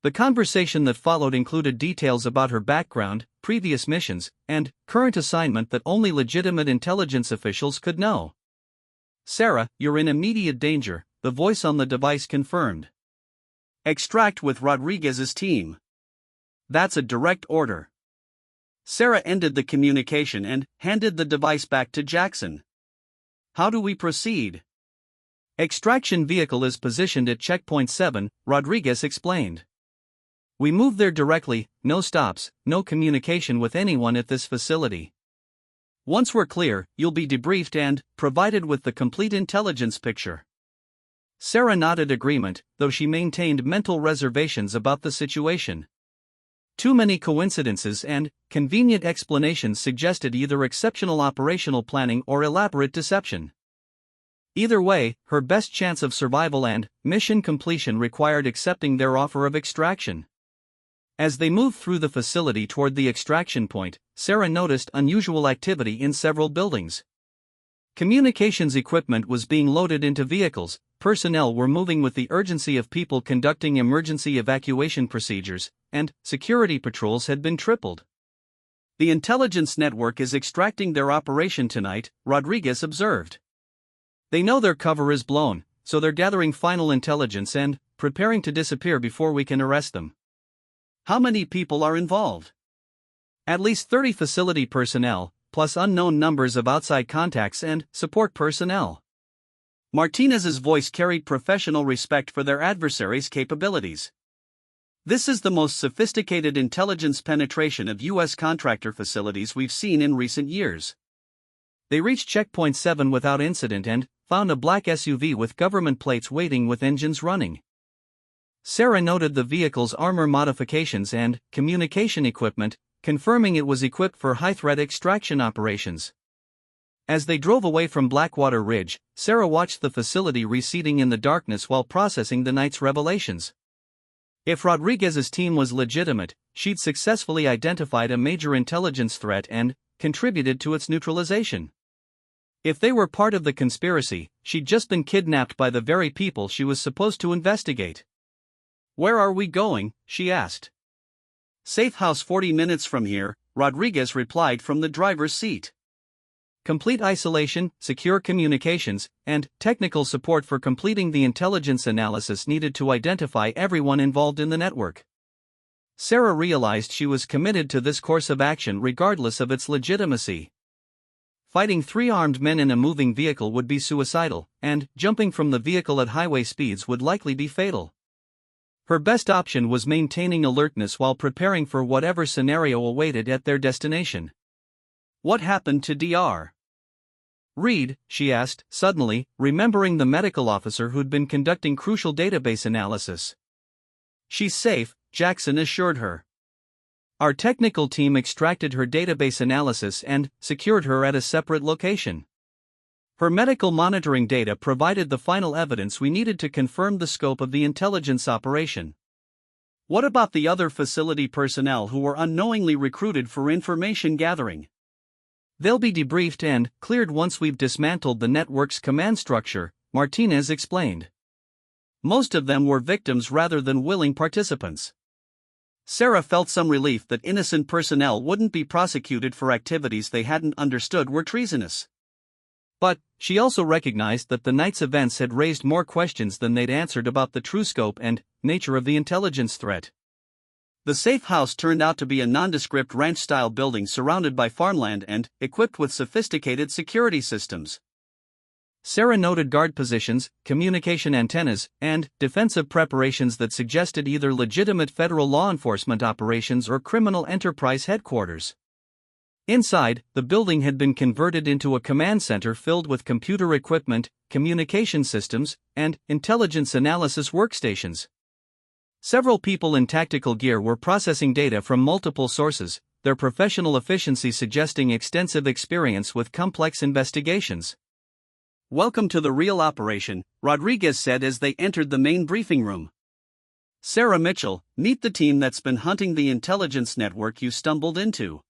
Speaker 1: The conversation that followed included details about her background, previous missions, and current assignment that only legitimate intelligence officials could know. "Sarah, you're in immediate danger," the voice on the device confirmed. "Extract with Rodriguez's team." "That's a direct order." Sarah ended the communication and handed the device back to Jackson. "How do we proceed?" "Extraction vehicle is positioned at checkpoint 7, Rodriguez explained. "We move there directly, no stops, no communication with anyone at this facility." Once we're clear, you'll be debriefed and provided with the complete intelligence picture. Sarah nodded agreement, though she maintained mental reservations about the situation. Too many coincidences and convenient explanations suggested either exceptional operational planning or elaborate deception. Either way, her best chance of survival and mission completion required accepting their offer of extraction. As they moved through the facility toward the extraction point, Sarah noticed unusual activity in several buildings. Communications equipment was being loaded into vehicles, personnel were moving with the urgency of people conducting emergency evacuation procedures, and security patrols had been tripled. The intelligence network is extracting their operation tonight, Rodriguez observed. They know their cover is blown, so they're gathering final intelligence and preparing to disappear before we can arrest them. How many people are involved? At least 30 facility personnel, plus unknown numbers of outside contacts and support personnel. Martinez's voice carried professional respect for their adversaries' capabilities. This is the most sophisticated intelligence penetration of U.S. contractor facilities we've seen in recent years. They reached Checkpoint 7 without incident and found a black SUV with government plates waiting with engines running. Sarah noted the vehicle's armor modifications and communication equipment, confirming it was equipped for high-threat extraction operations. As they drove away from Blackwater Ridge, Sarah watched the facility receding in the darkness while processing the night's revelations. If Rodriguez's team was legitimate, she'd successfully identified a major intelligence threat and contributed to its neutralization. If they were part of the conspiracy, she'd just been kidnapped by the very people she was supposed to investigate. "Where are we going?" she asked. "Safe house 40 minutes from here," Rodriguez replied from the driver's seat. Complete isolation, secure communications, and technical support for completing the intelligence analysis needed to identify everyone involved in the network. Sarah realized she was committed to this course of action regardless of its legitimacy. Fighting 3 armed men in a moving vehicle would be suicidal, and jumping from the vehicle at highway speeds would likely be fatal. Her best option was maintaining alertness while preparing for whatever scenario awaited at their destination. "What happened to Dr. Reed?" she asked, suddenly remembering the medical officer who'd been conducting crucial database analysis. "She's safe," Jackson assured her. "Our technical team extracted her database analysis and secured her at a separate location. Her medical monitoring data provided the final evidence we needed to confirm the scope of the intelligence operation." "What about the other facility personnel who were unknowingly recruited for information gathering?" "They'll be debriefed and cleared once we've dismantled the network's command structure," Martinez explained. "Most of them were victims rather than willing participants." Sarah felt some relief that innocent personnel wouldn't be prosecuted for activities they hadn't understood were treasonous. But she also recognized that the night's events had raised more questions than they'd answered about the true scope and nature of the intelligence threat. The safe house turned out to be a nondescript ranch-style building surrounded by farmland and equipped with sophisticated security systems. Sarah noted guard positions, communication antennas, and defensive preparations that suggested either legitimate federal law enforcement operations or criminal enterprise headquarters. Inside, the building had been converted into a command center filled with computer equipment, communication systems, and intelligence analysis workstations. Several people in tactical gear were processing data from multiple sources, their professional efficiency suggesting extensive experience with complex investigations. "Welcome to the real operation," Rodriguez said as they entered the main briefing room. "Sarah Mitchell, meet the team that's been hunting the intelligence network you stumbled into."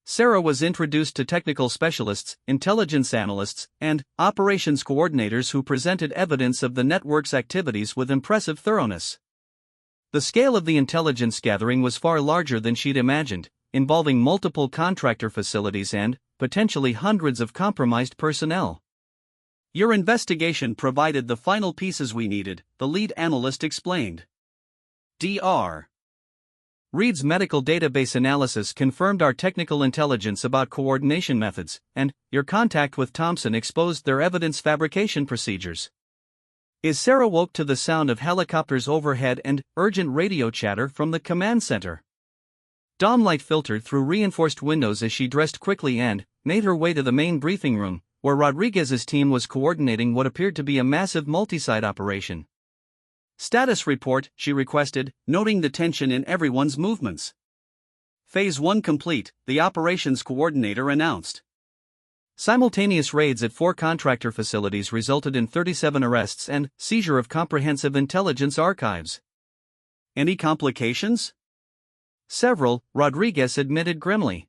Speaker 1: Sarah was introduced to technical specialists, intelligence analysts, and operations coordinators who presented evidence of the network's activities with impressive thoroughness. The scale of the intelligence gathering was far larger than she'd imagined, involving multiple contractor facilities and, potentially hundreds of compromised personnel. "Your investigation provided the final pieces we needed," the lead analyst explained. Dr. Reed's medical database analysis confirmed our technical intelligence about coordination methods, and your contact with Thompson exposed their evidence fabrication procedures. As Sarah woke to the sound of helicopters overhead and urgent radio chatter from the command center. Dawnlight filtered through reinforced windows as she dressed quickly and made her way to the main briefing room, where Rodriguez's team was coordinating what appeared to be a massive multi-site operation. "Status report," she requested, noting the tension in everyone's movements. "Phase 1 complete," the operations coordinator announced. Simultaneous raids at 4 contractor facilities resulted in 37 arrests and seizure of comprehensive intelligence archives. "Any complications?" "Several," Rodriguez admitted grimly.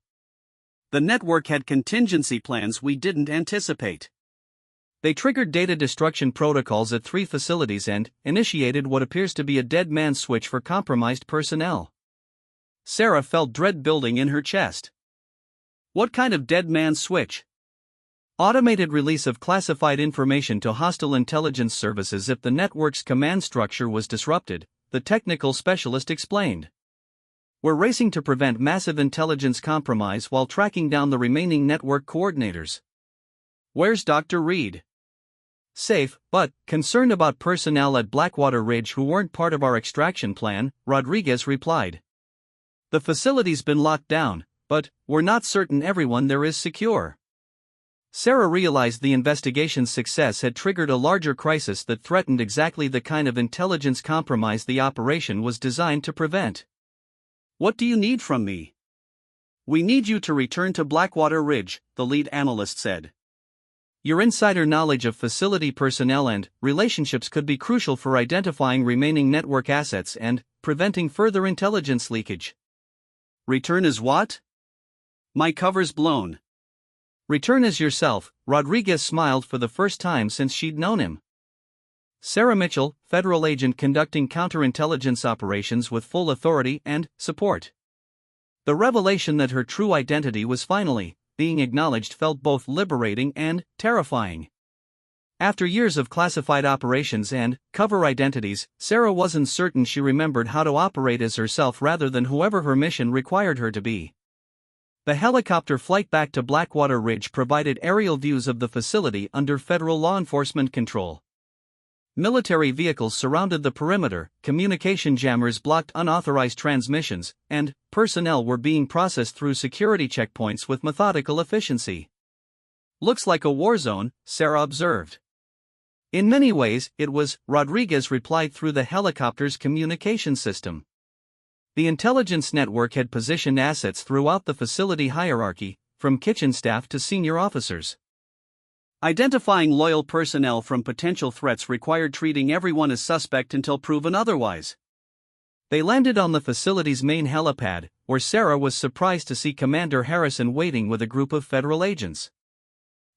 Speaker 1: "The network had contingency plans we didn't anticipate. They triggered data destruction protocols at 3 facilities and initiated what appears to be a dead man's switch for compromised personnel." Sarah felt dread building in her chest. "What kind of dead man's switch?" "Automated release of classified information to hostile intelligence services if the network's command structure was disrupted," the technical specialist explained. "We're racing to prevent massive intelligence compromise while tracking down the remaining network coordinators." "Where's Dr. Reed?" "Safe, but concerned about personnel at Blackwater Ridge who weren't part of our extraction plan," Rodriguez replied. "The facility's been locked down, but we're not certain everyone there is secure." Sarah realized the investigation's success had triggered a larger crisis that threatened exactly the kind of intelligence compromise the operation was designed to prevent. "What do you need from me?" "We need you to return to Blackwater Ridge," the lead analyst said. "Your insider knowledge of facility personnel and relationships could be crucial for identifying remaining network assets and preventing further intelligence leakage." "Return as what?" "My cover's blown." "Return as yourself," Rodriguez smiled for the first time since she'd known him. Sarah Mitchell, federal agent conducting counterintelligence operations with full authority and support. The revelation that her true identity was finally being acknowledged felt both liberating and terrifying. After years of classified operations and cover identities, Sarah wasn't certain she remembered how to operate as herself rather than whoever her mission required her to be. The helicopter flight back to Blackwater Ridge provided aerial views of the facility under federal law enforcement control. Military vehicles surrounded the perimeter, communication jammers blocked unauthorized transmissions, and personnel were being processed through security checkpoints with methodical efficiency. "Looks like a war zone," Sarah observed. "In many ways, it was," Rodriguez replied through the helicopter's communication system. The intelligence network had positioned assets throughout the facility hierarchy, from kitchen staff to senior officers. Identifying loyal personnel from potential threats required treating everyone as suspect until proven otherwise. They landed on the facility's main helipad, where Sarah was surprised to see Commander Harrison waiting with a group of federal agents.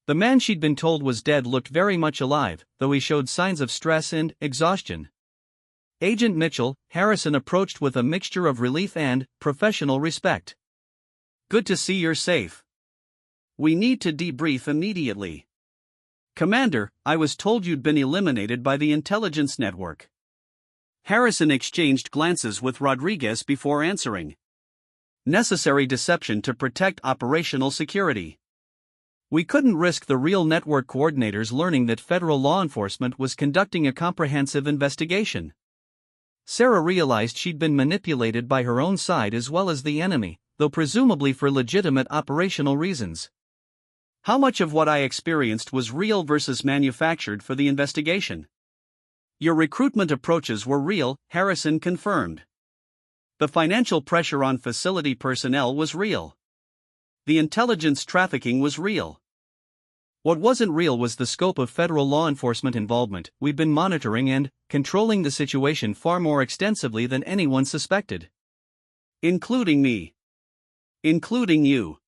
Speaker 1: The man she'd been told was dead looked very much alive, though he showed signs of stress and exhaustion. Agent Mitchell, Harrison approached with a mixture of relief and professional respect. "Good to see you're safe. We need to debrief immediately." "Commander, I was told you'd been eliminated by the intelligence network." Harrison exchanged glances with Rodriguez before answering. "Necessary deception to protect operational security. We couldn't risk the real network coordinators learning that federal law enforcement was conducting a comprehensive investigation." Sarah realized she'd been manipulated by her own side as well as the enemy, though presumably for legitimate operational reasons. "How much of what I experienced was real versus manufactured for the investigation?" "Your recruitment approaches were real," Harrison confirmed. "The financial pressure on facility personnel was real. The intelligence trafficking was real. What wasn't real was the scope of federal law enforcement involvement. We've been monitoring and controlling the situation far more extensively than anyone suspected. Including me. Including you.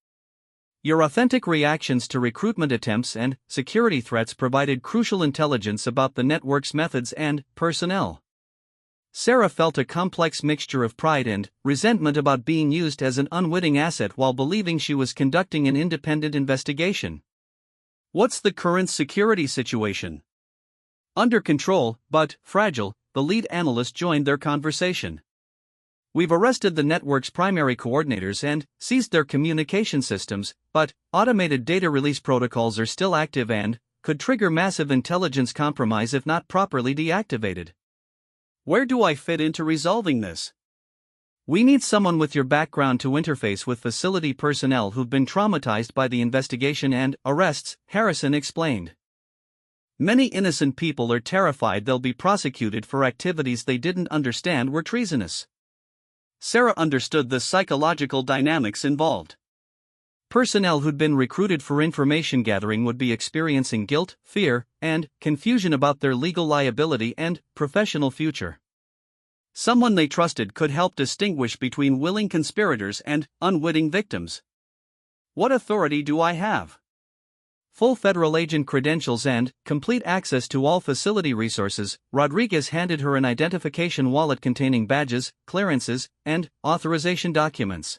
Speaker 1: Your authentic reactions to recruitment attempts and security threats provided crucial intelligence about the network's methods and personnel." Sarah felt a complex mixture of pride and resentment about being used as an unwitting asset while believing she was conducting an independent investigation. "What's the current security situation?" "Under control, but fragile," the lead analyst joined their conversation. "We've arrested the network's primary coordinators and seized their communication systems, but automated data release protocols are still active and could trigger massive intelligence compromise if not properly deactivated." "Where do I fit into resolving this?" We need someone with your background to interface with facility personnel who've been traumatized by the investigation and arrests, Harrison explained. Many innocent people are terrified they'll be prosecuted for activities they didn't understand were treasonous. Sarah understood the psychological dynamics involved. Personnel who'd been recruited for information gathering would be experiencing guilt, fear, and confusion about their legal liability and professional future. Someone they trusted could help distinguish between willing conspirators and unwitting victims. What authority do I have? Full federal agent credentials and complete access to all facility resources. Rodriguez handed her an identification wallet containing badges, clearances, and authorization documents.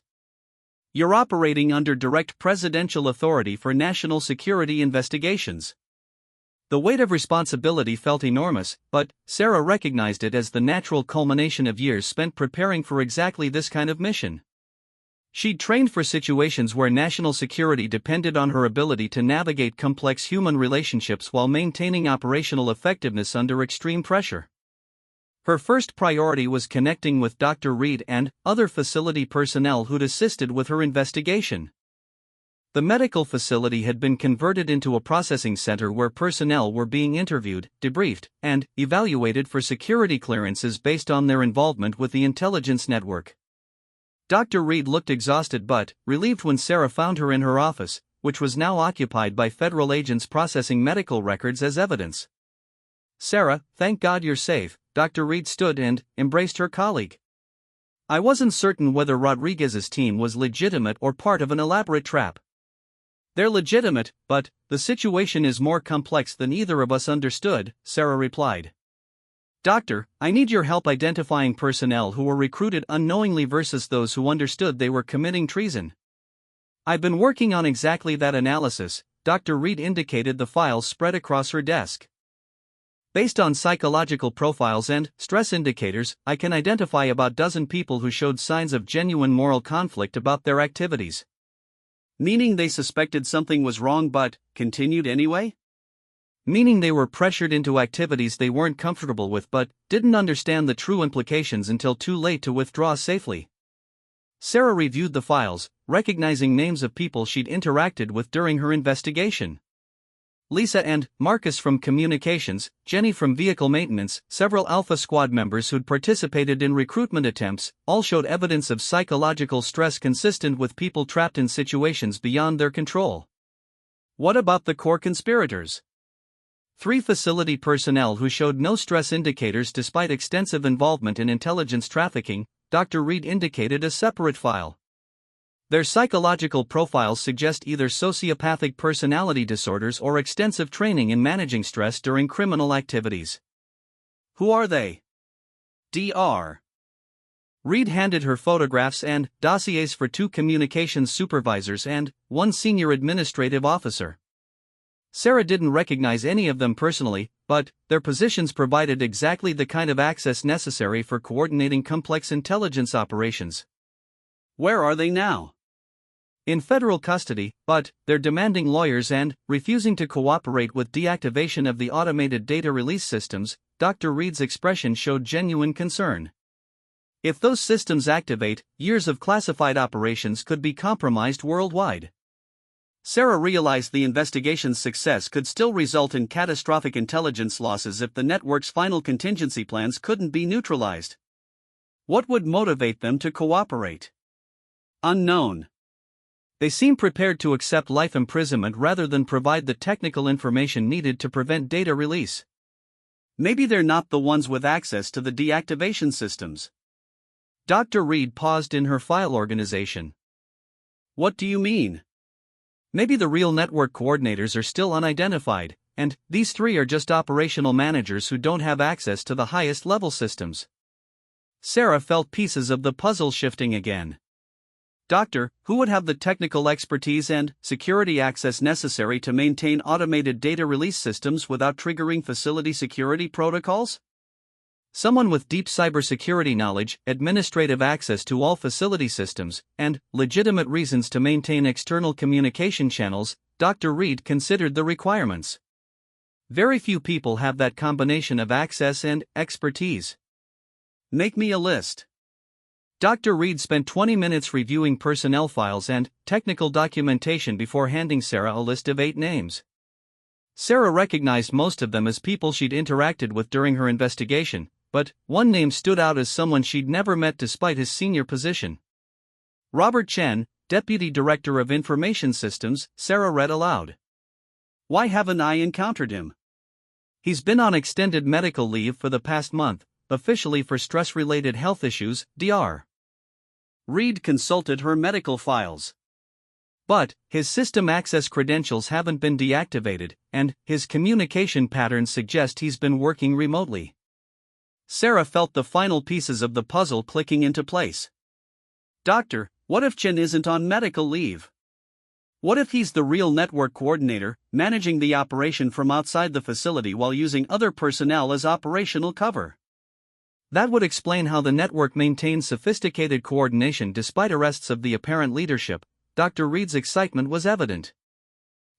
Speaker 1: You're operating under direct presidential authority for national security investigations. The weight of responsibility felt enormous, but Sarah recognized it as the natural culmination of years spent preparing for exactly this kind of mission. She'd trained for situations where national security depended on her ability to navigate complex human relationships while maintaining operational effectiveness under extreme pressure. Her first priority was connecting with Dr. Reed and other facility personnel who'd assisted with her investigation. The medical facility had been converted into a processing center where personnel were being interviewed, debriefed, and evaluated for security clearances based on their involvement with the intelligence network. Dr. Reed looked exhausted but relieved when Sarah found her in her office, which was now occupied by federal agents processing medical records as evidence. Sarah, thank God you're safe. Dr. Reed stood and embraced her colleague. I wasn't certain whether Rodriguez's team was legitimate or part of an elaborate trap. They're legitimate, but the situation is more complex than either of us understood, Sarah replied. Doctor, I need your help identifying personnel who were recruited unknowingly versus those who understood they were committing treason. I've been working on exactly that analysis. Dr. Reed indicated the files spread across her desk. Based on psychological profiles and stress indicators, I can identify about a dozen people who showed signs of genuine moral conflict about their activities. Meaning they suspected something was wrong but continued anyway? Meaning they were pressured into activities they weren't comfortable with but didn't understand the true implications until too late to withdraw safely. Sarah reviewed the files, recognizing names of people she'd interacted with during her investigation. Lisa and Marcus from communications, Jenny from vehicle maintenance, several Alpha Squad members who'd participated in recruitment attempts, all showed evidence of psychological stress consistent with people trapped in situations beyond their control. What about the core conspirators? 3 facility personnel who showed no stress indicators despite extensive involvement in intelligence trafficking. Dr. Reed indicated a separate file. Their psychological profiles suggest either sociopathic personality disorders or extensive training in managing stress during criminal activities. Who are they? Dr. Reed handed her photographs and dossiers for 2 communications supervisors and 1 senior administrative officer. Sarah didn't recognize any of them personally, but their positions provided exactly the kind of access necessary for coordinating complex intelligence operations. Where are they now? In federal custody, but they're demanding lawyers and refusing to cooperate with deactivation of the automated data release systems. Dr. Reed's expression showed genuine concern. If those systems activate, years of classified operations could be compromised worldwide. Sarah realized the investigation's success could still result in catastrophic intelligence losses if the network's final contingency plans couldn't be neutralized. What would motivate them to cooperate? Unknown. They seem prepared to accept life imprisonment rather than provide the technical information needed to prevent data release. Maybe they're not the ones with access to the deactivation systems. Dr. Reed paused in her file organization. What do you mean? Maybe the real network coordinators are still unidentified, and these 3 are just operational managers who don't have access to the highest level systems. Sarah felt pieces of the puzzle shifting again. Doctor, who would have the technical expertise and security access necessary to maintain automated data release systems without triggering facility security protocols? Someone with deep cybersecurity knowledge, administrative access to all facility systems, and legitimate reasons to maintain external communication channels. Dr. Reed considered the requirements. Very few people have that combination of access and expertise. Make me a list. Dr. Reed spent 20 minutes reviewing personnel files and technical documentation before handing Sarah a list of 8 names. Sarah recognized most of them as people she'd interacted with during her investigation, but one name stood out as someone she'd never met despite his senior position. Robert Chen, Deputy Director of Information Systems, Sarah read aloud. Why haven't I encountered him? He's been on extended medical leave for the past month, officially for stress-related health issues, Dr. Reed consulted her medical files. But his system access credentials haven't been deactivated, and his communication patterns suggest he's been working remotely. Sarah felt the final pieces of the puzzle clicking into place. Doctor, what if Chen isn't on medical leave? What if he's the real network coordinator, managing the operation from outside the facility while using other personnel as operational cover? That would explain how the network maintains sophisticated coordination despite arrests of the apparent leadership. Dr. Reed's excitement was evident.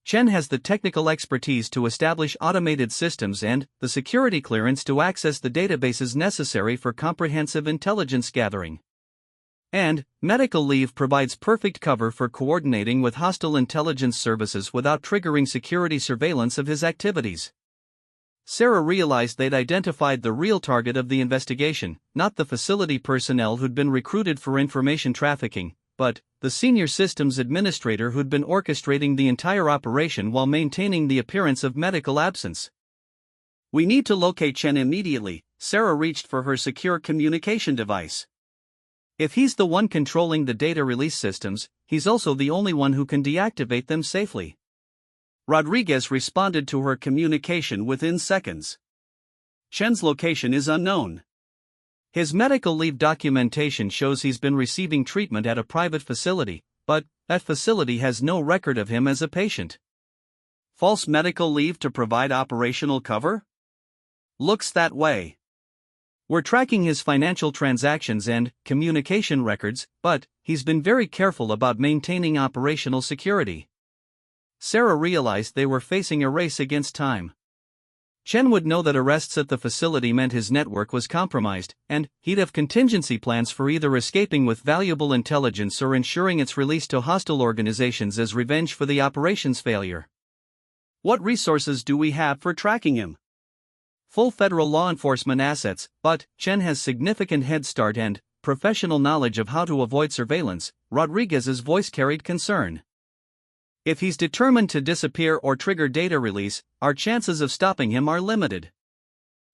Speaker 1: Chen has the technical expertise to establish automated systems and the security clearance to access the databases necessary for comprehensive intelligence gathering. And medical leave provides perfect cover for coordinating with hostile intelligence services without triggering security surveillance of his activities. Sarah realized they'd identified the real target of the investigation, not the facility personnel who'd been recruited for information trafficking, but the senior systems administrator who'd been orchestrating the entire operation while maintaining the appearance of medical absence. We need to locate Chen immediately. Sarah reached for her secure communication device. If he's the one controlling the data release systems, he's also the only one who can deactivate them safely. Rodriguez responded to her communication within seconds. Chen's location is unknown. His medical leave documentation shows he's been receiving treatment at a private facility, but that facility has no record of him as a patient. False medical leave to provide operational cover? Looks that way. We're tracking his financial transactions and communication records, but he's been very careful about maintaining operational security. Sarah realized they were facing a race against time. Chen would know that arrests at the facility meant his network was compromised, and he'd have contingency plans for either escaping with valuable intelligence or ensuring its release to hostile organizations as revenge for the operation's failure. What resources do we have for tracking him? Full federal law enforcement assets, but Chen has significant head start and professional knowledge of how to avoid surveillance. Rodriguez's voice carried concern. If he's determined to disappear or trigger data release, our chances of stopping him are limited.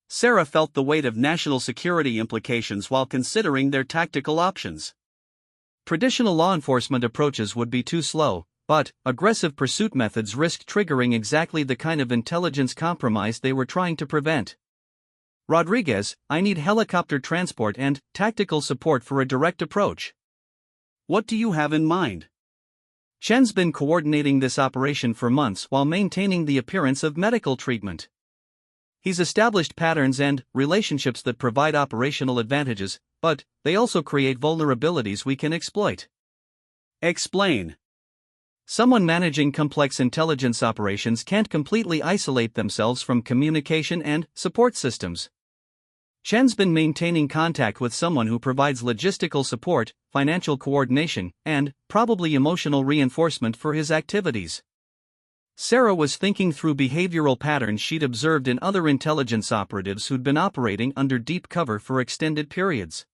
Speaker 1: Sarah felt the weight of national security implications while considering their tactical options. Traditional law enforcement approaches would be too slow, but aggressive pursuit methods risked triggering exactly the kind of intelligence compromise they were trying to prevent. Rodriguez, I need helicopter transport and tactical support for a direct approach. What do you have in mind? Chen's been coordinating this operation for months while maintaining the appearance of medical treatment. He's established patterns and relationships that provide operational advantages, but they also create vulnerabilities we can exploit. Explain. Someone managing complex intelligence operations can't completely isolate themselves from communication and support systems. Chen's been maintaining contact with someone who provides logistical support, financial coordination, and probably emotional reinforcement for his activities. Sarah was thinking through behavioral patterns she'd observed in other intelligence operatives who'd been operating under deep cover for extended periods.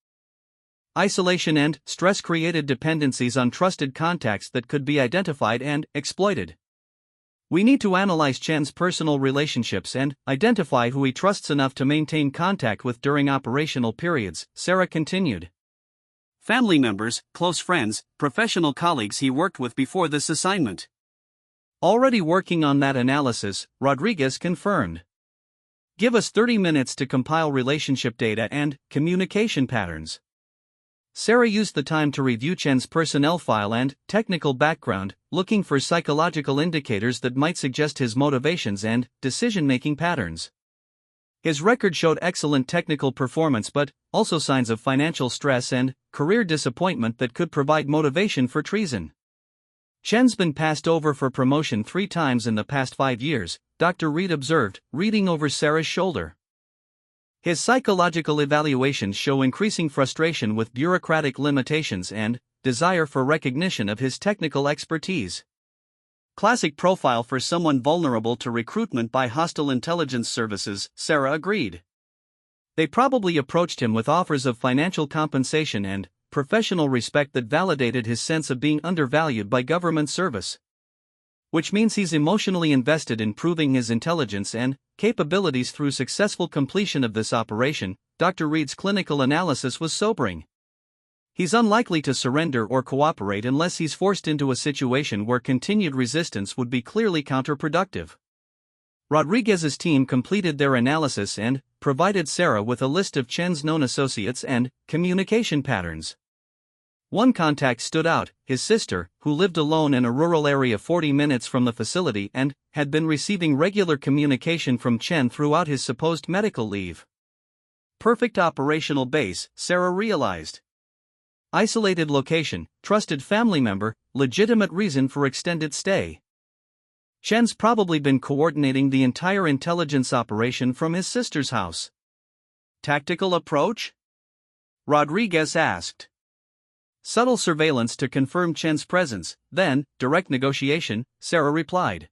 Speaker 1: Isolation and stress created dependencies on trusted contacts that could be identified and exploited. We need to analyze Chen's personal relationships and identify who he trusts enough to maintain contact with during operational periods, Sarah continued. Family members, close friends, professional colleagues he worked with before this assignment. Already working on that analysis, Rodriguez confirmed. Give us 30 minutes to compile relationship data and communication patterns. Sarah used the time to review Chen's personnel file and technical background, looking for psychological indicators that might suggest his motivations and decision-making patterns. His record showed excellent technical performance but also signs of financial stress and career disappointment that could provide motivation for treason. Chen's been passed over for promotion 3 times in the past 5 years, Dr. Reed observed, reading over Sarah's shoulder. His psychological evaluations show increasing frustration with bureaucratic limitations and desire for recognition of his technical expertise. Classic profile for someone vulnerable to recruitment by hostile intelligence services, Sarah agreed. They probably approached him with offers of financial compensation and professional respect that validated his sense of being undervalued by government service. Which means he's emotionally invested in proving his intelligence and capabilities through successful completion of this operation. Dr. Reed's clinical analysis was sobering. He's unlikely to surrender or cooperate unless he's forced into a situation where continued resistance would be clearly counterproductive. Rodriguez's team completed their analysis and provided Sarah with a list of Chen's known associates and communication patterns. One contact stood out, his sister, who lived alone in a rural area 40 minutes from the facility and had been receiving regular communication from Chen throughout his supposed medical leave. Perfect operational base, Sarah realized. Isolated location, trusted family member, legitimate reason for extended stay. Chen's probably been coordinating the entire intelligence operation from his sister's house. Tactical approach? Rodriguez asked. Subtle surveillance to confirm Chen's presence, then direct negotiation, Sarah replied.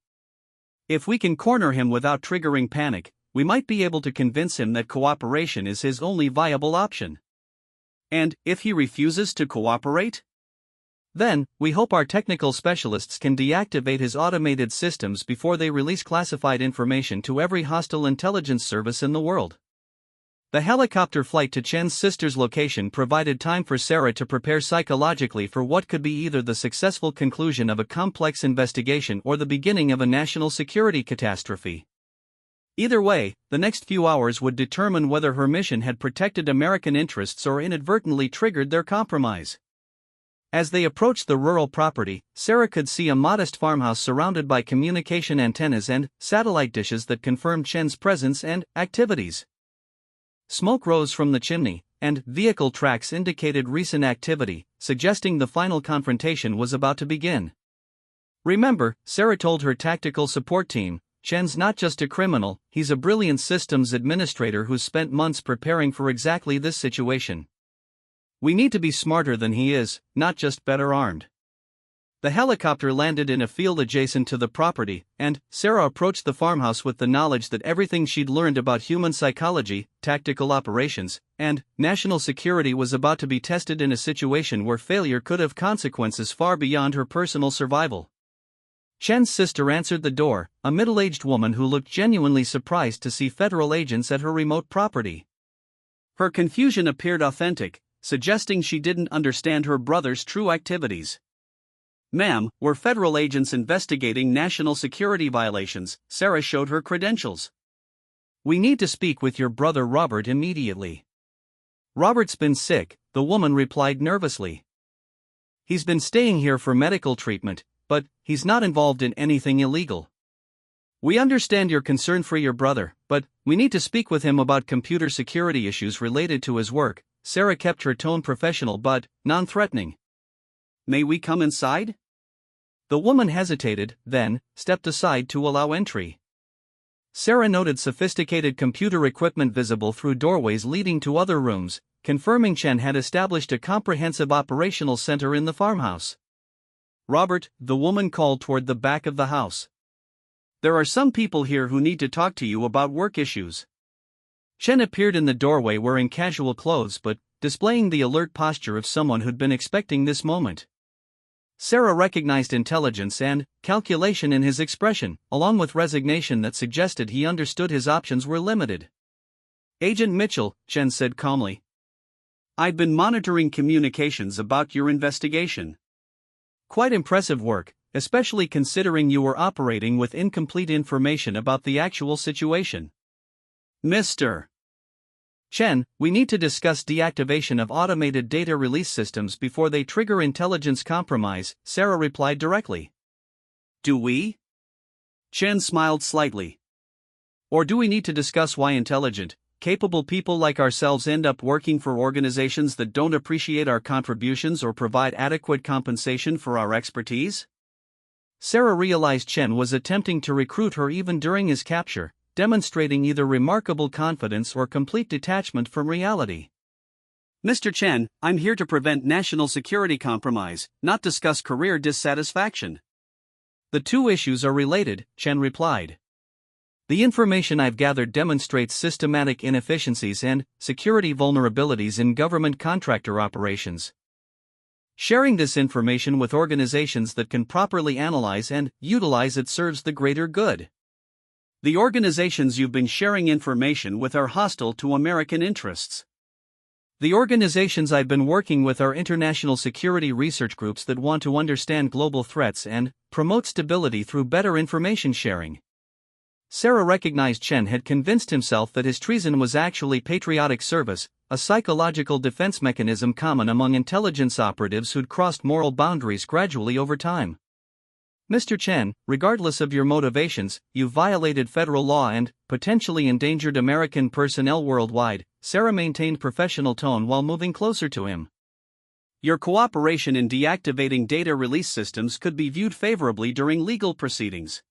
Speaker 1: If we can corner him without triggering panic, we might be able to convince him that cooperation is his only viable option. And if he refuses to cooperate? Then, we hope our technical specialists can deactivate his automated systems before they release classified information to every hostile intelligence service in the world. The helicopter flight to Chen's sister's location provided time for Sarah to prepare psychologically for what could be either the successful conclusion of a complex investigation or the beginning of a national security catastrophe. Either way, the next few hours would determine whether her mission had protected American interests or inadvertently triggered their compromise. As they approached the rural property, Sarah could see a modest farmhouse surrounded by communication antennas and satellite dishes that confirmed Chen's presence and activities. Smoke rose from the chimney, and vehicle tracks indicated recent activity, suggesting the final confrontation was about to begin. Remember, Sarah told her tactical support team, Chen's not just a criminal, he's a brilliant systems administrator who's spent months preparing for exactly this situation. We need to be smarter than he is, not just better armed. The helicopter landed in a field adjacent to the property, and Sarah approached the farmhouse with the knowledge that everything she'd learned about human psychology, tactical operations, and national security was about to be tested in a situation where failure could have consequences far beyond her personal survival. Chen's sister answered the door, a middle-aged woman who looked genuinely surprised to see federal agents at her remote property. Her confusion appeared authentic, suggesting she didn't understand her brother's true activities. Ma'am, we're federal agents investigating national security violations. Sarah showed her credentials. We need to speak with your brother Robert immediately. Robert's been sick, the woman replied nervously. He's been staying here for medical treatment, but he's not involved in anything illegal. We understand your concern for your brother, but we need to speak with him about computer security issues related to his work. Sarah kept her tone professional but non-threatening. May we come inside? The woman hesitated, then stepped aside to allow entry. Sarah noted sophisticated computer equipment visible through doorways leading to other rooms, confirming Chen had established a comprehensive operational center in the farmhouse. Robert, the woman called toward the back of the house. There are some people here who need to talk to you about work issues. Chen appeared in the doorway wearing casual clothes but displaying the alert posture of someone who'd been expecting this moment. Sarah recognized intelligence and calculation in his expression, along with resignation that suggested he understood his options were limited. Agent Mitchell, Chen said calmly. I've been monitoring communications about your investigation. Quite impressive work, especially considering you were operating with incomplete information about the actual situation. Mr. Chen, we need to discuss deactivation of automated data release systems before they trigger intelligence compromise, Sarah replied directly. Do we? Chen smiled slightly. Or do we need to discuss why intelligent, capable people like ourselves end up working for organizations that don't appreciate our contributions or provide adequate compensation for our expertise? Sarah realized Chen was attempting to recruit her even during his capture, demonstrating either remarkable confidence or complete detachment from reality. "Mr. Chen, I'm here to prevent national security compromise, not discuss career dissatisfaction." "The two issues are related," Chen replied. "The information I've gathered demonstrates systematic inefficiencies and security vulnerabilities in government contractor operations. Sharing this information with organizations that can properly analyze and utilize it serves the greater good. The organizations you've been sharing information with are hostile to American interests. The organizations I've been working with are international security research groups that want to understand global threats and promote stability through better information sharing." Sarah recognized Chen had convinced himself that his treason was actually patriotic service, a psychological defense mechanism common among intelligence operatives who'd crossed moral boundaries gradually over time. "Mr. Chen, regardless of your motivations, you've violated federal law and potentially endangered American personnel worldwide," Sarah maintained professional tone while moving closer to him. "Your cooperation in deactivating data release systems could be viewed favorably during legal proceedings."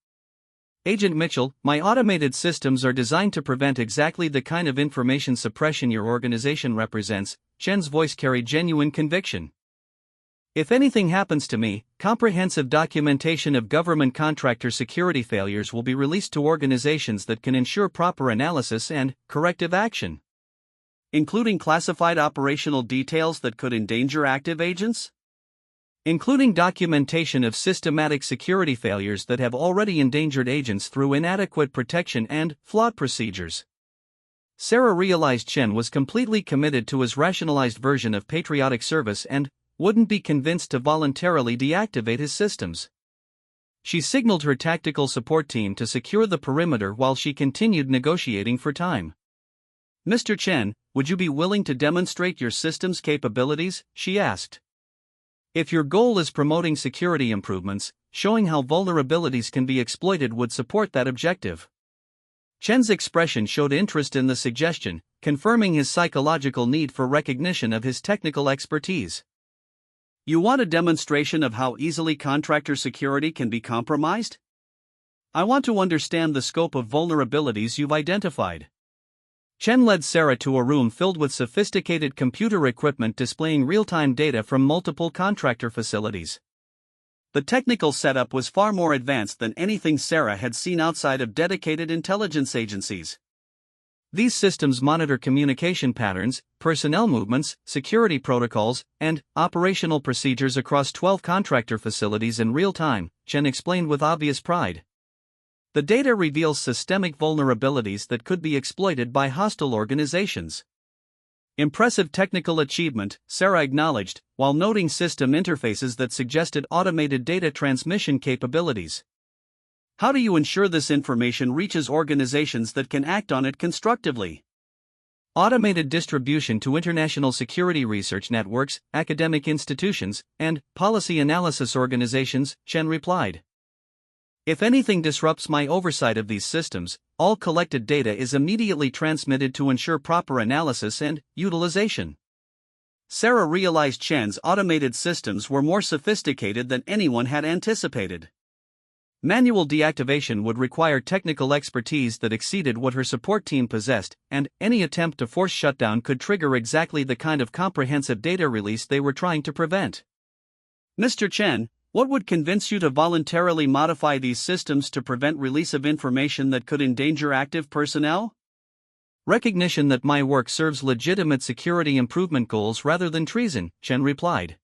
Speaker 1: "Agent Mitchell, my automated systems are designed to prevent exactly the kind of information suppression your organization represents," Chen's voice carried genuine conviction. "If anything happens to me, comprehensive documentation of government contractor security failures will be released to organizations that can ensure proper analysis and corrective action." "Including classified operational details that could endanger active agents?" "Including documentation of systematic security failures that have already endangered agents through inadequate protection and flawed procedures." Sarah realized Chen was completely committed to his rationalized version of patriotic service and wouldn't be convinced to voluntarily deactivate his systems. She signaled her tactical support team to secure the perimeter while she continued negotiating for time. "Mr. Chen, would you be willing to demonstrate your system's capabilities?" she asked. "If your goal is promoting security improvements, showing how vulnerabilities can be exploited would support that objective." Chen's expression showed interest in the suggestion, confirming his psychological need for recognition of his technical expertise. "You want a demonstration of how easily contractor security can be compromised? I want to understand the scope of vulnerabilities you've identified." Chen led Sarah to a room filled with sophisticated computer equipment displaying real-time data from multiple contractor facilities. The technical setup was far more advanced than anything Sarah had seen outside of dedicated intelligence agencies. These systems monitor communication patterns, personnel movements, security protocols, and operational procedures across 12 contractor facilities in real time, Chen explained with obvious pride. The data reveals systemic vulnerabilities that could be exploited by hostile organizations. "Impressive technical achievement," Sarah acknowledged, while noting system interfaces that suggested automated data transmission capabilities. "How do you ensure this information reaches organizations that can act on it constructively?" "Automated distribution to international security research networks, academic institutions, and policy analysis organizations," Chen replied. "If anything disrupts my oversight of these systems, all collected data is immediately transmitted to ensure proper analysis and utilization." Sarah realized Chen's automated systems were more sophisticated than anyone had anticipated. Manual deactivation would require technical expertise that exceeded what her support team possessed, and any attempt to force shutdown could trigger exactly the kind of comprehensive data release they were trying to prevent. "Mr. Chen, what would convince you to voluntarily modify these systems to prevent release of information that could endanger active personnel?" "Recognition that my work serves legitimate security improvement goals rather than treason," Chen replied.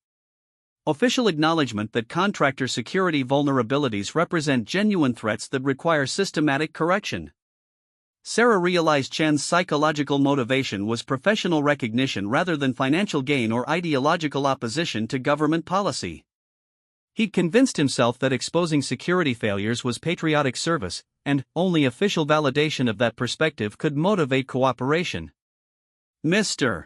Speaker 1: "Official acknowledgement that contractor security vulnerabilities represent genuine threats that require systematic correction." Sarah realized Chen's psychological motivation was professional recognition rather than financial gain or ideological opposition to government policy. He'd convinced himself that exposing security failures was patriotic service, and only official validation of that perspective could motivate cooperation. "Mr.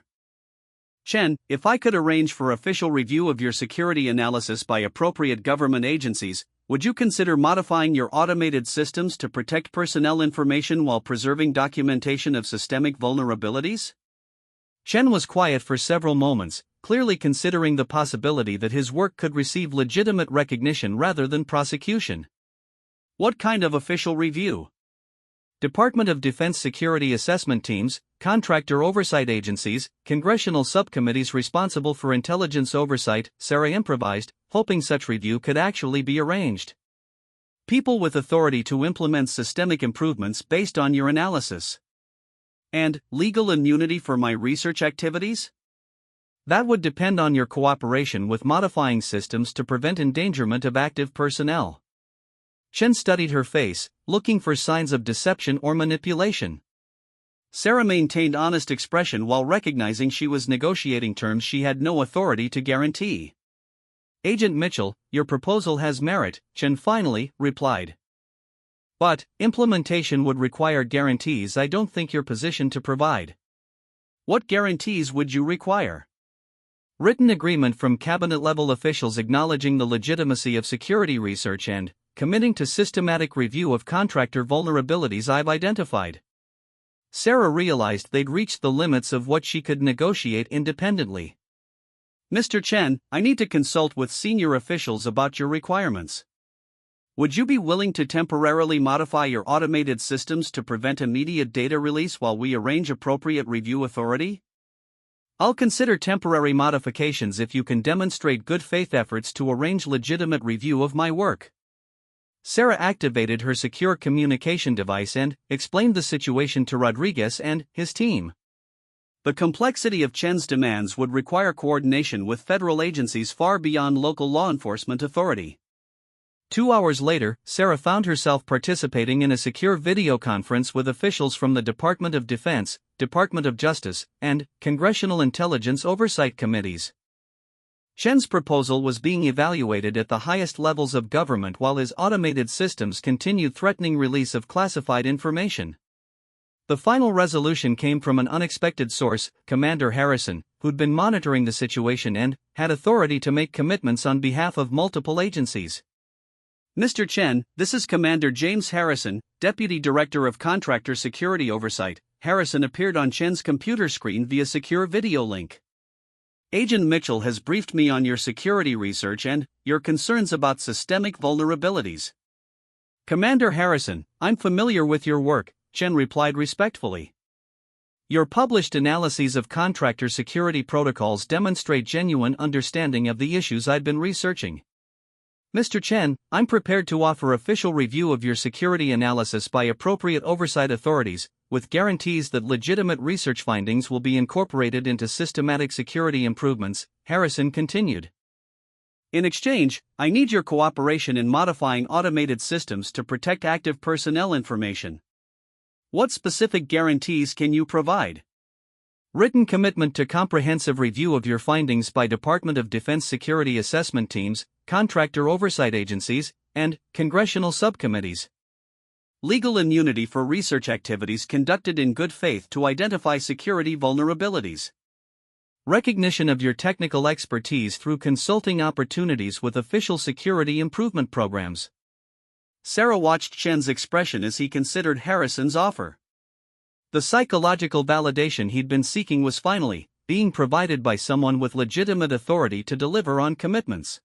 Speaker 1: Chen, if I could arrange for official review of your security analysis by appropriate government agencies, would you consider modifying your automated systems to protect personnel information while preserving documentation of systemic vulnerabilities?" Chen was quiet for several moments, clearly considering the possibility that his work could receive legitimate recognition rather than prosecution. "What kind of official review?" Department of Defense security assessment teams, contractor oversight agencies, congressional subcommittees responsible for intelligence oversight. Sarah improvised, hoping such review could actually be arranged. People with authority to implement systemic improvements based on your analysis. And legal immunity for my research activities? That would depend on your cooperation with modifying systems to prevent endangerment of active personnel. Chen studied her face, looking for signs of deception or manipulation. Sarah maintained honest expression while recognizing she was negotiating terms she had no authority to guarantee. Agent Mitchell, your proposal has merit, Chen finally replied. But implementation would require guarantees I don't think you're positioned to provide. What guarantees would you require? Written agreement from cabinet-level officials acknowledging the legitimacy of security research and committing to systematic review of contractor vulnerabilities I've identified. Sarah realized they'd reached the limits of what she could negotiate independently. Mr. Chen, I need to consult with senior officials about your requirements. Would you be willing to temporarily modify your automated systems to prevent immediate data release while we arrange appropriate review authority? I'll consider temporary modifications if you can demonstrate good faith efforts to arrange legitimate review of my work. Sarah activated her secure communication device and explained the situation to Rodriguez and his team. The complexity of Chen's demands would require coordination with federal agencies far beyond local law enforcement authority. 2 hours later, Sarah found herself participating in a secure video conference with officials from the Department of Defense, Department of Justice, and Congressional Intelligence Oversight Committees. Chen's proposal was being evaluated at the highest levels of government while his automated systems continued threatening release of classified information. The final resolution came from an unexpected source, Commander Harrison, who'd been monitoring the situation and had authority to make commitments on behalf of multiple agencies. Mr. Chen, this is Commander James Harrison, Deputy Director of Contractor Security Oversight. Harrison appeared on Chen's computer screen via secure video link. Agent Mitchell has briefed me on your security research and your concerns about systemic vulnerabilities. Commander Harrison, I'm familiar with your work, Chen replied respectfully. Your published analyses of contractor security protocols demonstrate genuine understanding of the issues I've been researching. Mr. Chen, I'm prepared to offer official review of your security analysis by appropriate oversight authorities, with guarantees that legitimate research findings will be incorporated into systematic security improvements, Harrison continued. In exchange, I need your cooperation in modifying automated systems to protect active personnel information. What specific guarantees can you provide? Written commitment to comprehensive review of your findings by Department of Defense security assessment teams, contractor oversight agencies, and congressional subcommittees. Legal immunity for research activities conducted in good faith to identify security vulnerabilities. Recognition of your technical expertise through consulting opportunities with official security improvement programs. Sarah watched Chen's expression as he considered Harrison's offer. The psychological validation he'd been seeking was finally being provided by someone with legitimate authority to deliver on commitments.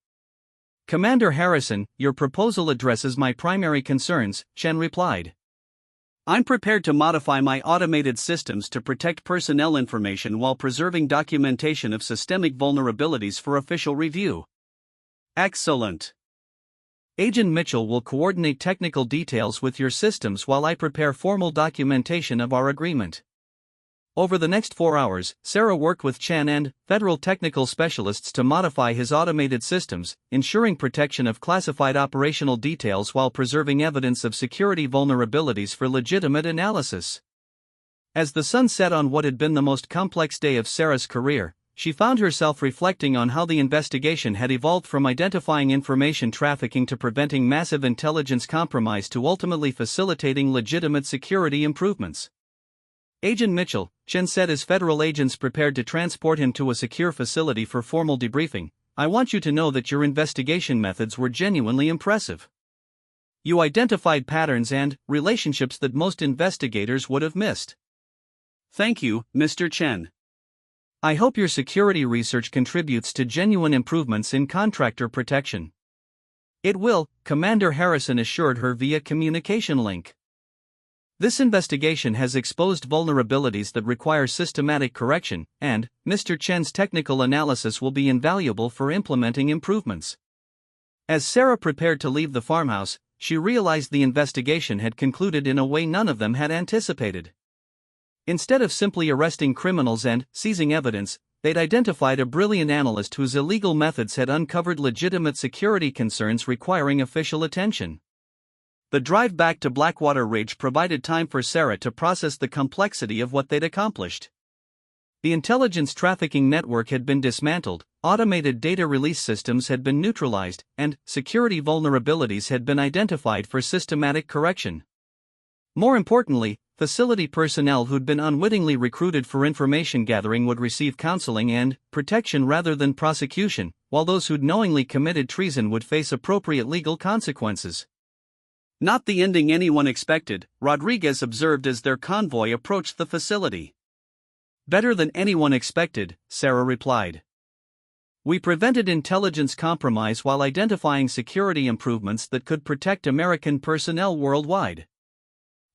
Speaker 1: Commander Harrison, your proposal addresses my primary concerns, Chen replied. I'm prepared to modify my automated systems to protect personnel information while preserving documentation of systemic vulnerabilities for official review. Excellent. Agent Mitchell will coordinate technical details with your systems while I prepare formal documentation of our agreement. Over the next 4 hours, Sarah worked with Chen and federal technical specialists to modify his automated systems, ensuring protection of classified operational details while preserving evidence of security vulnerabilities for legitimate analysis. As the sun set on what had been the most complex day of Sarah's career, she found herself reflecting on how the investigation had evolved from identifying information trafficking to preventing massive intelligence compromise to ultimately facilitating legitimate security improvements. Agent Mitchell, Chen said as federal agents prepared to transport him to a secure facility for formal debriefing, I want you to know that your investigation methods were genuinely impressive. You identified patterns and relationships that most investigators would have missed. Thank you, Mr. Chen. I hope your security research contributes to genuine improvements in contractor protection. It will, Commander Harrison assured her via communication link. This investigation has exposed vulnerabilities that require systematic correction, and Mr. Chen's technical analysis will be invaluable for implementing improvements. As Sarah prepared to leave the farmhouse, she realized the investigation had concluded in a way none of them had anticipated. Instead of simply arresting criminals and seizing evidence, they'd identified a brilliant analyst whose illegal methods had uncovered legitimate security concerns requiring official attention. The drive back to Blackwater Ridge provided time for Sarah to process the complexity of what they'd accomplished. The intelligence trafficking network had been dismantled, automated data release systems had been neutralized, and security vulnerabilities had been identified for systematic correction. More importantly, facility personnel who'd been unwittingly recruited for information gathering would receive counseling and protection rather than prosecution, while those who'd knowingly committed treason would face appropriate legal consequences. Not the ending anyone expected, Rodriguez observed as their convoy approached the facility. Better than anyone expected, Sarah replied. We prevented intelligence compromise while identifying security improvements that could protect American personnel worldwide.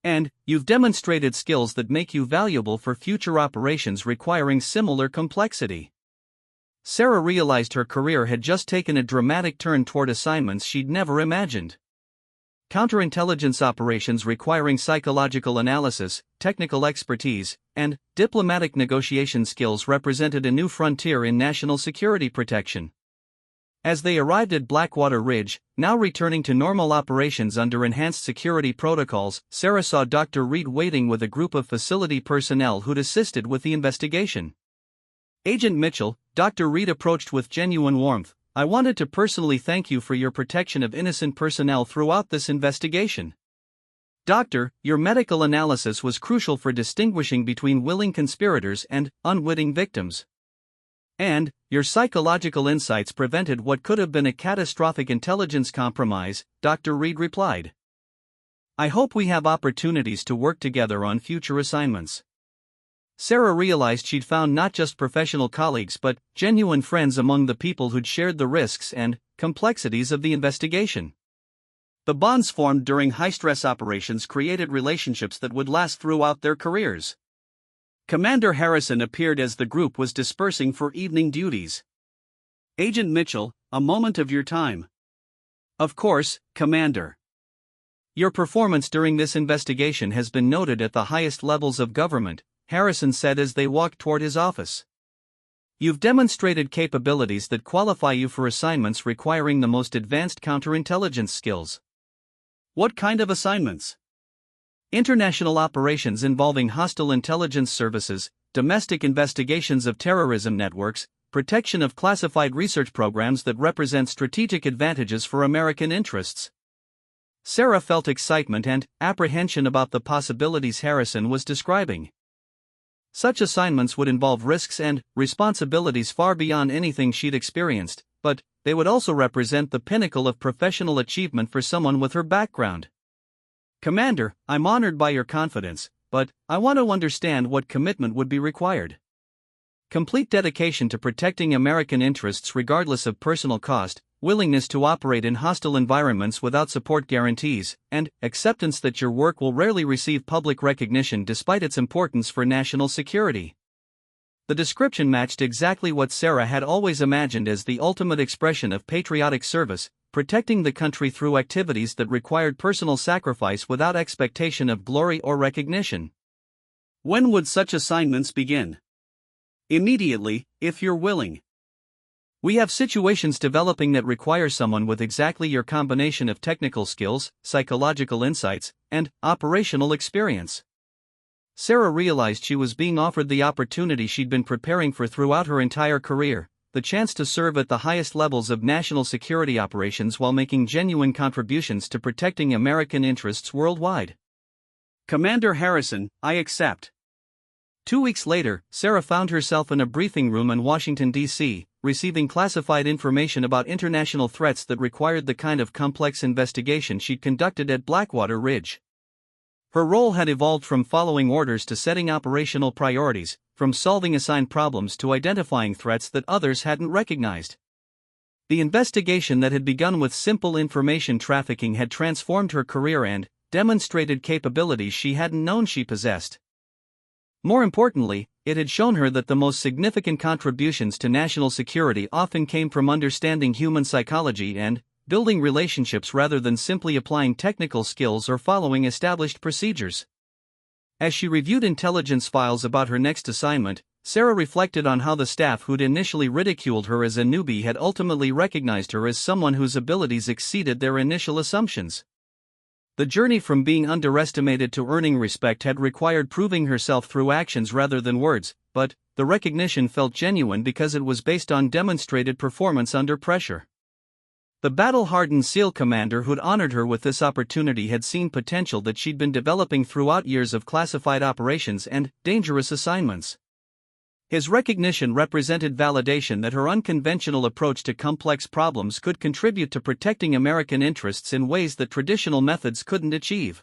Speaker 1: And you've demonstrated skills that make you valuable for future operations requiring similar complexity. Sarah realized her career had just taken a dramatic turn toward assignments she'd never imagined. Counterintelligence operations requiring psychological analysis, technical expertise, and diplomatic negotiation skills represented a new frontier in national security protection. As they arrived at Blackwater Ridge, now returning to normal operations under enhanced security protocols, Sarah saw Dr. Reed waiting with a group of facility personnel who'd assisted with the investigation. Agent Mitchell, Dr. Reed approached with genuine warmth. I wanted to personally thank you for your protection of innocent personnel throughout this investigation. Doctor, your medical analysis was crucial for distinguishing between willing conspirators and unwitting victims. And your psychological insights prevented what could have been a catastrophic intelligence compromise, Dr. Reed replied. I hope we have opportunities to work together on future assignments. Sarah realized she'd found not just professional colleagues but genuine friends among the people who'd shared the risks and complexities of the investigation. The bonds formed during high-stress operations created relationships that would last throughout their careers. Commander Harrison appeared as the group was dispersing for evening duties. Agent Mitchell, a moment of your time. Of course, Commander. Your performance during this investigation has been noted at the highest levels of government, Harrison said as they walked toward his office. You've demonstrated capabilities that qualify you for assignments requiring the most advanced counterintelligence skills. What kind of assignments? International operations involving hostile intelligence services, domestic investigations of terrorism networks, protection of classified research programs that represent strategic advantages for American interests. Sarah felt excitement and apprehension about the possibilities Harrison was describing. Such assignments would involve risks and responsibilities far beyond anything she'd experienced, but they would also represent the pinnacle of professional achievement for someone with her background. Commander, I'm honored by your confidence, but I want to understand what commitment would be required. Complete dedication to protecting American interests regardless of personal cost, willingness to operate in hostile environments without support guarantees, and acceptance that your work will rarely receive public recognition despite its importance for national security. The description matched exactly what Sarah had always imagined as the ultimate expression of patriotic service, protecting the country through activities that required personal sacrifice without expectation of glory or recognition. When would such assignments begin? Immediately, if you're willing. We have situations developing that require someone with exactly your combination of technical skills, psychological insights, and operational experience. Sarah realized she was being offered the opportunity she'd been preparing for throughout her entire career, the chance to serve at the highest levels of national security operations while making genuine contributions to protecting American interests worldwide. Commander Harrison, I accept. 2 weeks later, Sarah found herself in a briefing room in Washington, D.C., receiving classified information about international threats that required the kind of complex investigation she'd conducted at Blackwater Ridge. Her role had evolved from following orders to setting operational priorities, from solving assigned problems to identifying threats that others hadn't recognized. The investigation that had begun with simple information trafficking had transformed her career and, demonstrated capabilities she hadn't known she possessed. More importantly, it had shown her that the most significant contributions to national security often came from understanding human psychology and building relationships rather than simply applying technical skills or following established procedures. As she reviewed intelligence files about her next assignment, Sarah reflected on how the staff who'd initially ridiculed her as a newbie had ultimately recognized her as someone whose abilities exceeded their initial assumptions. The journey from being underestimated to earning respect had required proving herself through actions rather than words, but the recognition felt genuine because it was based on demonstrated performance under pressure. The battle-hardened SEAL commander who'd honored her with this opportunity had seen potential that she'd been developing throughout years of classified operations and dangerous assignments. His recognition represented validation that her unconventional approach to complex problems could contribute to protecting American interests in ways that traditional methods couldn't achieve.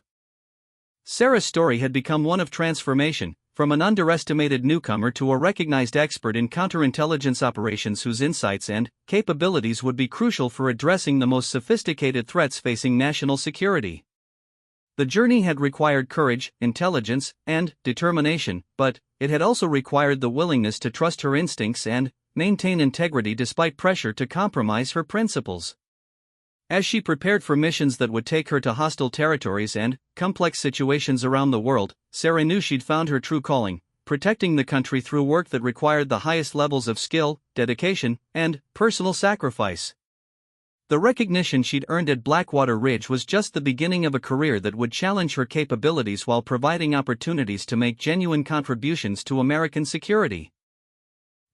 Speaker 1: Sarah's story had become one of transformation, from an underestimated newcomer to a recognized expert in counterintelligence operations whose insights and capabilities would be crucial for addressing the most sophisticated threats facing national security. The journey had required courage, intelligence, and determination, but it had also required the willingness to trust her instincts and maintain integrity despite pressure to compromise her principles. As she prepared for missions that would take her to hostile territories and complex situations around the world, Sarah knew she'd found her true calling, protecting the country through work that required the highest levels of skill, dedication, and personal sacrifice. The recognition she'd earned at Blackwater Ridge was just the beginning of a career that would challenge her capabilities while providing opportunities to make genuine contributions to American security.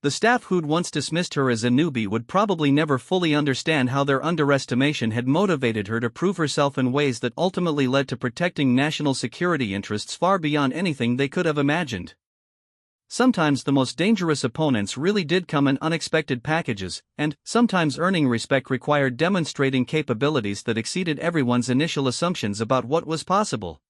Speaker 1: The staff who'd once dismissed her as a newbie would probably never fully understand how their underestimation had motivated her to prove herself in ways that ultimately led to protecting national security interests far beyond anything they could have imagined. Sometimes the most dangerous opponents really did come in unexpected packages, and sometimes earning respect required demonstrating capabilities that exceeded everyone's initial assumptions about what was possible.